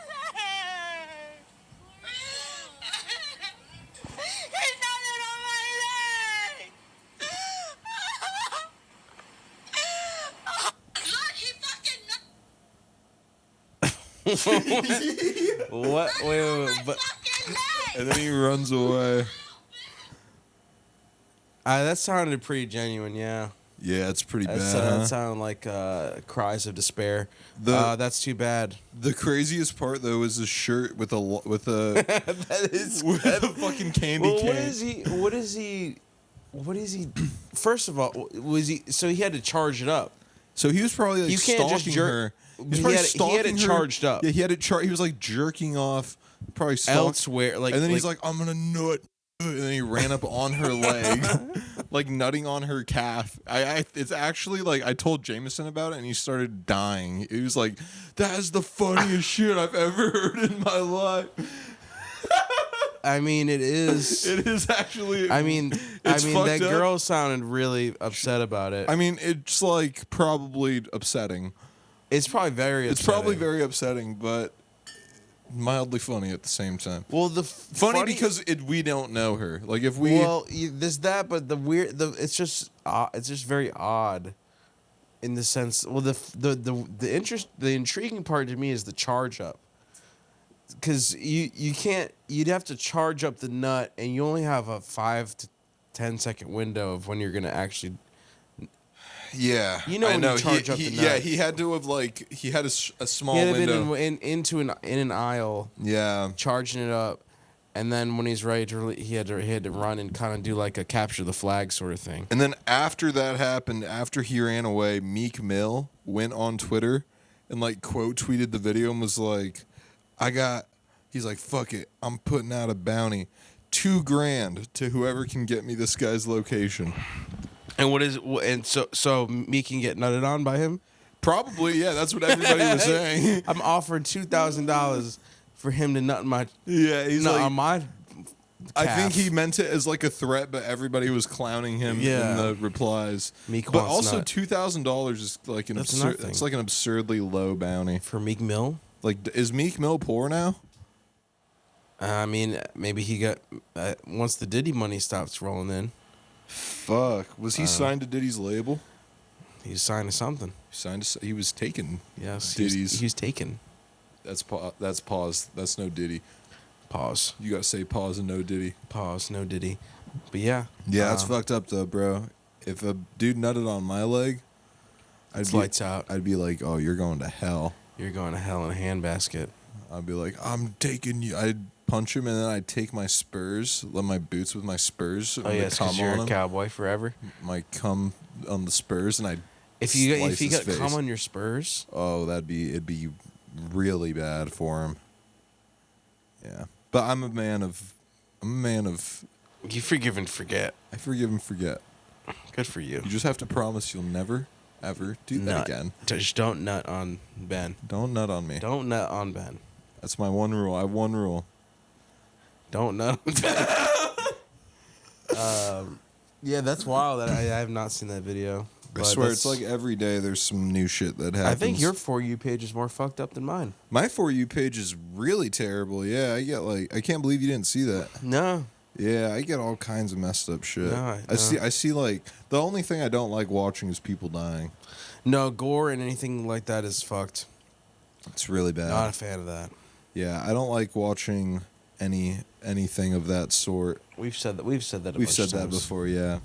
[SPEAKER 5] leg. He nutted on my leg. Look, he fucking nutted
[SPEAKER 3] What? Wait,
[SPEAKER 5] on my
[SPEAKER 3] but
[SPEAKER 5] fucking leg.
[SPEAKER 2] And then he runs away.
[SPEAKER 3] that sounded pretty genuine. Yeah,
[SPEAKER 2] Yeah, it's pretty
[SPEAKER 3] that,
[SPEAKER 2] bad.
[SPEAKER 3] that sounded like cries of despair. That's too bad.
[SPEAKER 2] The craziest part though is the shirt with a
[SPEAKER 3] That is.
[SPEAKER 2] with a fucking candy
[SPEAKER 3] Well,
[SPEAKER 2] cane.
[SPEAKER 3] what is he? First of all, was he? So he had to charge it up.
[SPEAKER 2] So he was probably like
[SPEAKER 3] You can't just
[SPEAKER 2] stalking
[SPEAKER 3] jerk-
[SPEAKER 2] her.
[SPEAKER 3] He
[SPEAKER 2] probably
[SPEAKER 3] had it
[SPEAKER 2] stalking her.
[SPEAKER 3] charged up.
[SPEAKER 2] Yeah, he had it He was like jerking off, probably
[SPEAKER 3] Elsewhere, like-
[SPEAKER 2] and then he's
[SPEAKER 3] like-
[SPEAKER 2] like, "I'm gonna nut," and then he ran up on her leg, like nutting on her calf. It's actually like I told Jameson about it, and he started dying. He was like, "That is the funniest shit I've ever heard in my life."
[SPEAKER 3] I mean, it is.
[SPEAKER 2] It is actually.
[SPEAKER 3] I mean,
[SPEAKER 2] It's
[SPEAKER 3] that
[SPEAKER 2] fucked up.
[SPEAKER 3] girl sounded really upset about it.
[SPEAKER 2] I mean, it's like probably upsetting.
[SPEAKER 3] It's probably very.
[SPEAKER 2] It's
[SPEAKER 3] upsetting.
[SPEAKER 2] probably very upsetting, but mildly funny at the same time.
[SPEAKER 3] well. The
[SPEAKER 2] Funny because we don't know her. Like if we
[SPEAKER 3] there's that, but it's just very odd, in the sense. Well, the intriguing part to me is the charge up, because you'd have to charge up the nut, and you only have a 5 to 10 second window of when you're gonna actually.
[SPEAKER 2] yeah,
[SPEAKER 3] You know
[SPEAKER 2] I
[SPEAKER 3] when
[SPEAKER 2] know.
[SPEAKER 3] you charge up the
[SPEAKER 2] Yeah,
[SPEAKER 3] nut.
[SPEAKER 2] he had to have like he had a small
[SPEAKER 3] He had
[SPEAKER 2] window.
[SPEAKER 3] been in an aisle,
[SPEAKER 2] Yeah,
[SPEAKER 3] charging it up, and then when he's ready to, he had to run and kind of do like a capture the flag sort of thing.
[SPEAKER 2] and then after that happened, after he ran away, Meek Mill went on Twitter and like quote tweeted the video and was like, he's like, "Fuck it, I'm putting out a bounty, $2,000 to whoever can get me this guy's location."
[SPEAKER 3] And so me can get nutted on by him.
[SPEAKER 2] Probably, yeah. That's what everybody was saying.
[SPEAKER 3] I'm offered $2,000 for him to nut my
[SPEAKER 2] Yeah, he's
[SPEAKER 3] nut
[SPEAKER 2] like,
[SPEAKER 3] on my.
[SPEAKER 2] I
[SPEAKER 3] calf.
[SPEAKER 2] think he meant it as like a threat, but everybody was clowning him
[SPEAKER 3] Yeah.
[SPEAKER 2] in the replies.
[SPEAKER 3] Meek
[SPEAKER 2] but
[SPEAKER 3] wants
[SPEAKER 2] also
[SPEAKER 3] nut.
[SPEAKER 2] $2,000 is like an
[SPEAKER 3] That's
[SPEAKER 2] absurd.
[SPEAKER 3] nothing.
[SPEAKER 2] It's like an absurdly low bounty.
[SPEAKER 3] For Meek Mill.
[SPEAKER 2] Like, is Meek Mill poor now?
[SPEAKER 3] I mean, maybe he got once the Diddy money stops rolling in,
[SPEAKER 2] Fuck. Was he signed to Diddy's label?
[SPEAKER 3] he's signed to something.
[SPEAKER 2] He was taken.
[SPEAKER 3] Yes,
[SPEAKER 2] Diddy's.
[SPEAKER 3] he's taken.
[SPEAKER 2] That's pause. That's no Diddy.
[SPEAKER 3] Pause.
[SPEAKER 2] You gotta say pause and no Diddy.
[SPEAKER 3] Pause. No Diddy. But yeah.
[SPEAKER 2] Yeah, that's fucked up though, bro. If a dude nutted on my leg,
[SPEAKER 3] It's lights out.
[SPEAKER 2] I'd be like, "Oh, you're going to hell."
[SPEAKER 3] You're going to hell in a handbasket.
[SPEAKER 2] I'd be like, "I'm taking you." I'd punch him and then I'd take my spurs, let my boots with my spurs.
[SPEAKER 3] Oh yes, because you're a
[SPEAKER 2] him.
[SPEAKER 3] cowboy forever.
[SPEAKER 2] My cum on the spurs, and I'd
[SPEAKER 3] If you
[SPEAKER 2] slice his
[SPEAKER 3] got
[SPEAKER 2] face.
[SPEAKER 3] cum on your spurs,
[SPEAKER 2] Oh, it'd be really bad for him. Yeah, but I'm a man of.
[SPEAKER 3] you forgive and forget.
[SPEAKER 2] I forgive and forget.
[SPEAKER 3] Good for you.
[SPEAKER 2] You just have to promise you'll never, ever do that
[SPEAKER 3] Nut.
[SPEAKER 2] again.
[SPEAKER 3] Just don't nut on Ben.
[SPEAKER 2] Don't nut on me.
[SPEAKER 3] Don't nut on Ben.
[SPEAKER 2] That's my one rule. I have one rule.
[SPEAKER 3] Don't nut on Ben. Yeah, that's wild. I have not seen that video.
[SPEAKER 2] I
[SPEAKER 3] but
[SPEAKER 2] swear, it's
[SPEAKER 3] that's-
[SPEAKER 2] like every day there's some new shit that happens.
[SPEAKER 3] I think your For You page is more fucked up than mine.
[SPEAKER 2] My For You page is really terrible. Yeah, I can't believe you didn't see that.
[SPEAKER 3] No.
[SPEAKER 2] Yeah, I get all kinds of messed up shit.
[SPEAKER 3] No,
[SPEAKER 2] I see like the only thing I don't like watching is people dying.
[SPEAKER 3] No, gore and anything like that is fucked.
[SPEAKER 2] It's really bad.
[SPEAKER 3] Not a fan of that.
[SPEAKER 2] Yeah, I don't like watching anything of that sort.
[SPEAKER 3] We've said that. We've said that.
[SPEAKER 2] We've said that before, yeah.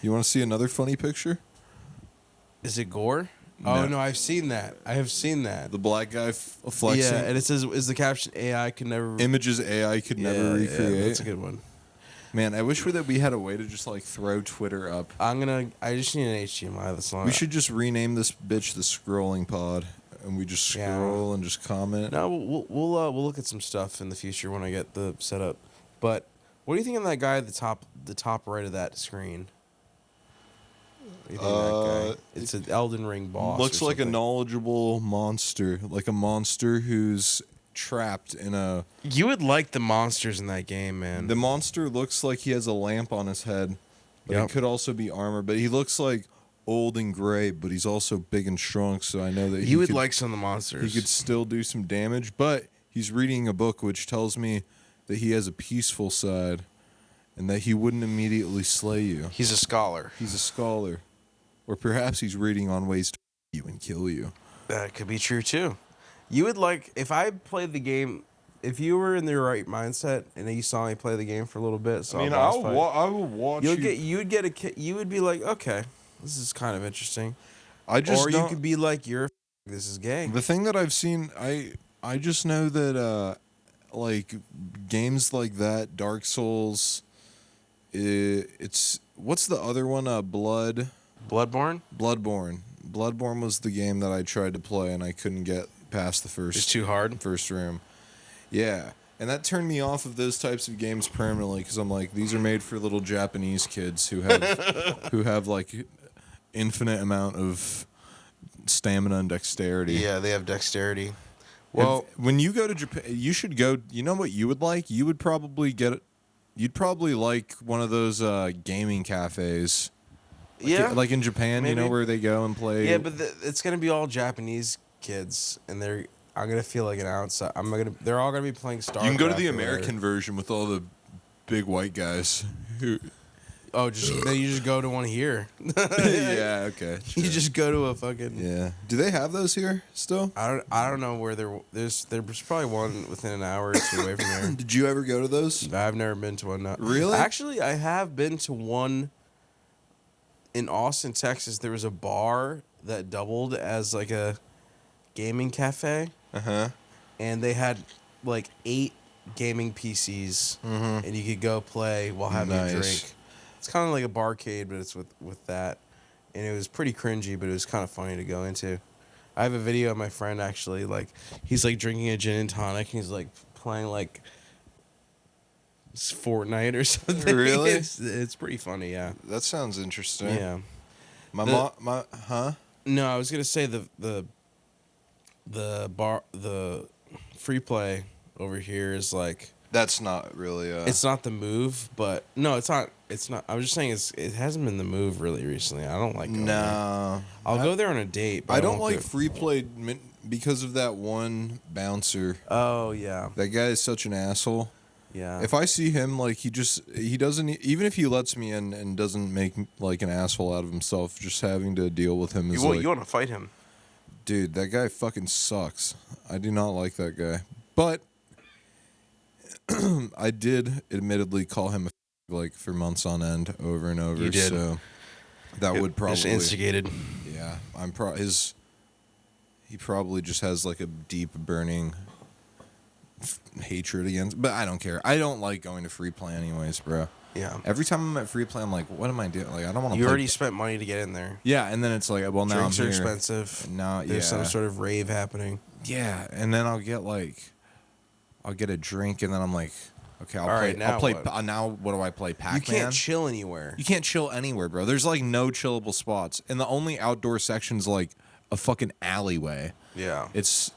[SPEAKER 2] You want to see another funny picture?
[SPEAKER 3] Is it gore?
[SPEAKER 2] No.
[SPEAKER 3] Oh no, I've seen that. I have seen that.
[SPEAKER 2] The black guy flexing.
[SPEAKER 3] Yeah, and it says, "Is the caption AI could never
[SPEAKER 2] Images AI could never recreate.
[SPEAKER 3] Yeah, that's a good one.
[SPEAKER 2] Man, I wish that we had a way to just like throw Twitter up.
[SPEAKER 3] I just need an HDMI. That's all.
[SPEAKER 2] We should just rename this bitch the Scrolling Pod, and we just scroll and just comment.
[SPEAKER 3] No, we'll look at some stuff in the future when I get the setup. But what do you think of that guy at the top right of that screen? What do you think of that guy? It's an Elden Ring boss.
[SPEAKER 2] Looks
[SPEAKER 3] or
[SPEAKER 2] like a
[SPEAKER 3] something.
[SPEAKER 2] knowledgeable monster, like a monster who's trapped in a.
[SPEAKER 3] You would like the monsters in that game, man.
[SPEAKER 2] The monster looks like he has a lamp on his head, but
[SPEAKER 3] Yep.
[SPEAKER 2] it could also be armor. But he looks like old and gray, but he's also big and strong. So I know that
[SPEAKER 3] you would
[SPEAKER 2] could,
[SPEAKER 3] like some of the monsters.
[SPEAKER 2] he could still do some damage. But he's reading a book which tells me that he has a peaceful side, and that he wouldn't immediately slay you.
[SPEAKER 3] He's a scholar.
[SPEAKER 2] He's a scholar, or perhaps he's reading on ways to you and kill you.
[SPEAKER 3] That could be true too. You would like if I played the game. If you were in the right mindset and you saw me play the game for a little bit, so
[SPEAKER 2] I will watch.
[SPEAKER 3] you would be like, okay, this is kind of interesting.
[SPEAKER 2] I just
[SPEAKER 3] Or you
[SPEAKER 2] don't-
[SPEAKER 3] could be like, this is gay.
[SPEAKER 2] The thing that I've seen, I just know that like games like that, Dark Souls, it's what's the other one?
[SPEAKER 3] Bloodborne.
[SPEAKER 2] Bloodborne. Bloodborne was the game that I tried to play and I couldn't get past the
[SPEAKER 3] It's too hard.
[SPEAKER 2] first room. Yeah, and that turned me off of those types of games permanently because I'm like, these are made for little Japanese kids who have like infinite amount of stamina and dexterity.
[SPEAKER 3] Yeah, they have dexterity. Well,
[SPEAKER 2] When you go to Japan, you should go. You know what you would like? You would probably You'd probably like one of those gaming cafes.
[SPEAKER 3] yeah,
[SPEAKER 2] Like in Japan, you know,
[SPEAKER 3] maybe.
[SPEAKER 2] where they go and play.
[SPEAKER 3] yeah, but it's gonna be all Japanese kids, and I'm gonna feel like an outside. They're all gonna be playing Star.
[SPEAKER 2] you can go to the American version with all the big white guys. Who,
[SPEAKER 3] Oh, then you just go to one here.
[SPEAKER 2] yeah, okay.
[SPEAKER 3] You
[SPEAKER 2] sure.
[SPEAKER 3] just go to a fucking.
[SPEAKER 2] Yeah. Do they have those here still?
[SPEAKER 3] I don't know where there's probably one within an hour or two away from here.
[SPEAKER 2] Did you ever go to those?
[SPEAKER 3] I've never been to one.
[SPEAKER 2] Really?
[SPEAKER 3] Actually, I have been to one in Austin, Texas. There was a bar that doubled as like a gaming cafe, and they had like 8 gaming PCs, and you could go play while having a
[SPEAKER 2] Nice.
[SPEAKER 3] drink. It's kind of like a barcade, but it's with that, and it was pretty cringy, but it was kind of funny to go into. I have a video of my friend actually, like he's like drinking a gin and tonic, and he's like playing like Fortnite or something.
[SPEAKER 2] Really?
[SPEAKER 3] It's pretty funny, yeah.
[SPEAKER 2] That sounds interesting.
[SPEAKER 3] Yeah.
[SPEAKER 2] Huh?
[SPEAKER 3] No, I was gonna say the free play over here is like
[SPEAKER 2] That's not really.
[SPEAKER 3] it's not the move, but no, it's not. It's not. I was just saying it hasn't been the move really recently. I don't like going there.
[SPEAKER 2] No.
[SPEAKER 3] I'll go there on a date. But
[SPEAKER 2] I don't
[SPEAKER 3] won't
[SPEAKER 2] like free play because of that one bouncer.
[SPEAKER 3] Oh yeah,
[SPEAKER 2] That guy is such an asshole.
[SPEAKER 3] yeah.
[SPEAKER 2] If I see him, like he doesn't even if he lets me in and doesn't make like an asshole out of himself, just having to deal with him is like,
[SPEAKER 3] you want to fight him?
[SPEAKER 2] dude, that guy fucking sucks. I do not like that guy. But I did admittedly call him a like for months on end, over and over.
[SPEAKER 3] You did.
[SPEAKER 2] So that would
[SPEAKER 3] Just
[SPEAKER 2] probably
[SPEAKER 3] instigated.
[SPEAKER 2] Yeah, he probably just has like a deep burning hatred against. But I don't care. I don't like going to free play anyways, bro.
[SPEAKER 3] Yeah.
[SPEAKER 2] Every time I'm at free play, I'm like, what am I doing? Like, I don't want to.
[SPEAKER 3] You already spent money to get in there.
[SPEAKER 2] Yeah, and then it's like, well, now
[SPEAKER 3] Drinks
[SPEAKER 2] I'm
[SPEAKER 3] are
[SPEAKER 2] here.
[SPEAKER 3] expensive.
[SPEAKER 2] And now,
[SPEAKER 3] There's some sort of rave happening.
[SPEAKER 2] Yeah, and then I'll get a drink, and then I'm like, okay,
[SPEAKER 3] All right, now what?
[SPEAKER 2] Now what do I play? Pac-Man.
[SPEAKER 3] You can't chill anywhere.
[SPEAKER 2] You can't chill anywhere, bro. There's like no chillable spots, and the only outdoor section's like a fucking alleyway.
[SPEAKER 3] Yeah.
[SPEAKER 2] It's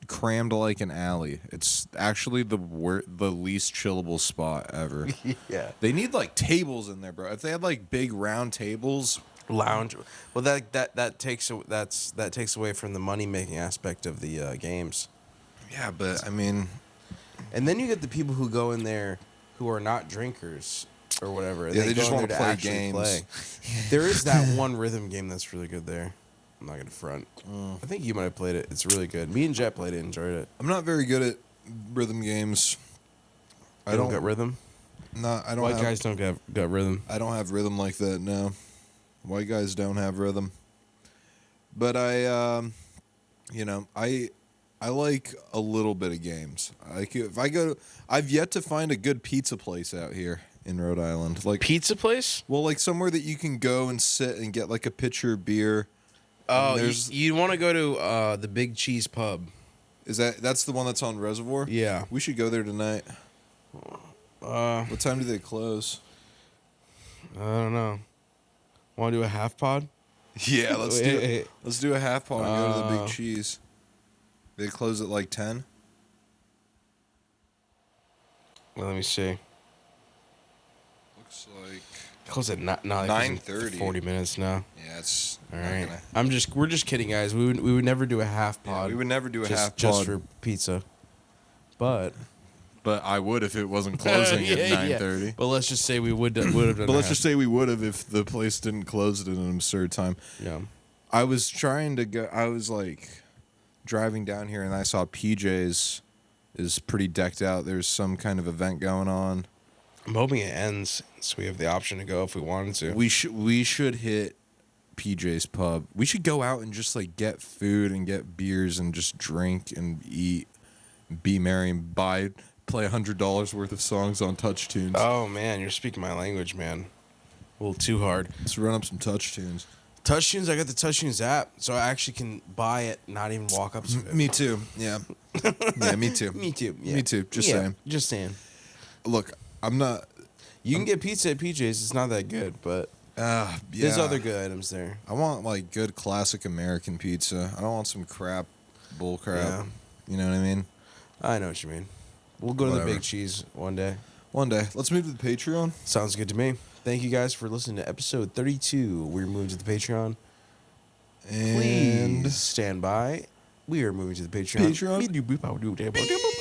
[SPEAKER 2] crammed like an alley. It's actually the least chillable spot ever.
[SPEAKER 3] Yeah.
[SPEAKER 2] They need like tables in there, bro. If they had like big round tables,
[SPEAKER 3] Lounge. Well, that takes away from the money making aspect of the games.
[SPEAKER 2] yeah, but I mean,
[SPEAKER 3] And then you get the people who go in there who are not drinkers or whatever.
[SPEAKER 2] Yeah, they
[SPEAKER 3] go
[SPEAKER 2] just
[SPEAKER 3] in
[SPEAKER 2] wanna
[SPEAKER 3] there
[SPEAKER 2] play
[SPEAKER 3] actually
[SPEAKER 2] games.
[SPEAKER 3] play. There is that one rhythm game that's really good there. I'm not gonna front. I think you might have played it. It's really good. Me and Jet played it, enjoyed it.
[SPEAKER 2] I'm not very good at rhythm games.
[SPEAKER 3] I don't got rhythm.
[SPEAKER 2] No, I don't.
[SPEAKER 3] White
[SPEAKER 2] have,
[SPEAKER 3] guys don't got rhythm.
[SPEAKER 2] I don't have rhythm like that. No, white guys don't have rhythm. But I like a little bit of games. I've yet to find a good pizza place out here in Rhode Island. Like
[SPEAKER 3] Pizza place?
[SPEAKER 2] well, like somewhere that you can go and sit and get like a pitcher of beer.
[SPEAKER 3] Oh,
[SPEAKER 2] there's-
[SPEAKER 3] you want to go to the Big Cheese Pub?
[SPEAKER 2] That's the one that's on Reservoir?
[SPEAKER 3] Yeah.
[SPEAKER 2] We should go there tonight. What time do they close?
[SPEAKER 3] I don't know. Want to do a half pod?
[SPEAKER 2] Yeah, let's do
[SPEAKER 3] Hey.
[SPEAKER 2] it. Let's do a half pound and go to the Big Cheese. They close at like 10.
[SPEAKER 3] Well, let me see.
[SPEAKER 2] Looks like
[SPEAKER 3] Close at not
[SPEAKER 2] 9:30.
[SPEAKER 3] 40 minutes now.
[SPEAKER 2] yeah, it's
[SPEAKER 3] All
[SPEAKER 2] not
[SPEAKER 3] right.
[SPEAKER 2] gonna-
[SPEAKER 3] We're just kidding, guys. We would never do a half
[SPEAKER 2] Yeah,
[SPEAKER 3] pod.
[SPEAKER 2] we would never do a
[SPEAKER 3] just,
[SPEAKER 2] half
[SPEAKER 3] just
[SPEAKER 2] pod,
[SPEAKER 3] for pizza. But
[SPEAKER 2] but I would if it wasn't closing at 9:30.
[SPEAKER 3] But let's just say we would have done.
[SPEAKER 2] But let's just say we would have if the place didn't close at an absurd time.
[SPEAKER 3] yeah.
[SPEAKER 2] I was trying to go. I was like driving down here and I saw PJ's is pretty decked out. There's some kind of event going on.
[SPEAKER 3] I'm hoping it ends so we have the option to go if we wanted to.
[SPEAKER 2] We should hit PJ's Pub. We should go out and just like get food and get beers and just drink and eat, be merry and play $100 worth of songs on Touch Tunes.
[SPEAKER 3] Oh man, you're speaking my language, man. A little too hard.
[SPEAKER 2] Let's run up some Touch Tunes.
[SPEAKER 3] Touch Tunes, I got the Touch Tunes app, so I actually can buy it, not even walk up to it.
[SPEAKER 2] Me too. Yeah. Yeah, me too.
[SPEAKER 3] Me too. Yeah.
[SPEAKER 2] Me too. Just
[SPEAKER 3] Yeah,
[SPEAKER 2] saying.
[SPEAKER 3] Just saying.
[SPEAKER 2] Look, I'm not.
[SPEAKER 3] You can get pizza at PJ's. It's not that good, but
[SPEAKER 2] Yeah.
[SPEAKER 3] there's other good items there.
[SPEAKER 2] I want like good classic American pizza. I don't want some crap, bull crap.
[SPEAKER 3] Yeah.
[SPEAKER 2] You know what I mean?
[SPEAKER 3] I know what you mean. We'll go to
[SPEAKER 2] Whatever.
[SPEAKER 3] the Big Cheese one day.
[SPEAKER 2] One day. Let's move to the Patreon.
[SPEAKER 3] Sounds good to me. Thank you guys for listening to episode 32. We're moving to the Patreon.
[SPEAKER 2] And
[SPEAKER 3] Please stand by. We are moving to the Patreon.
[SPEAKER 2] Patreon.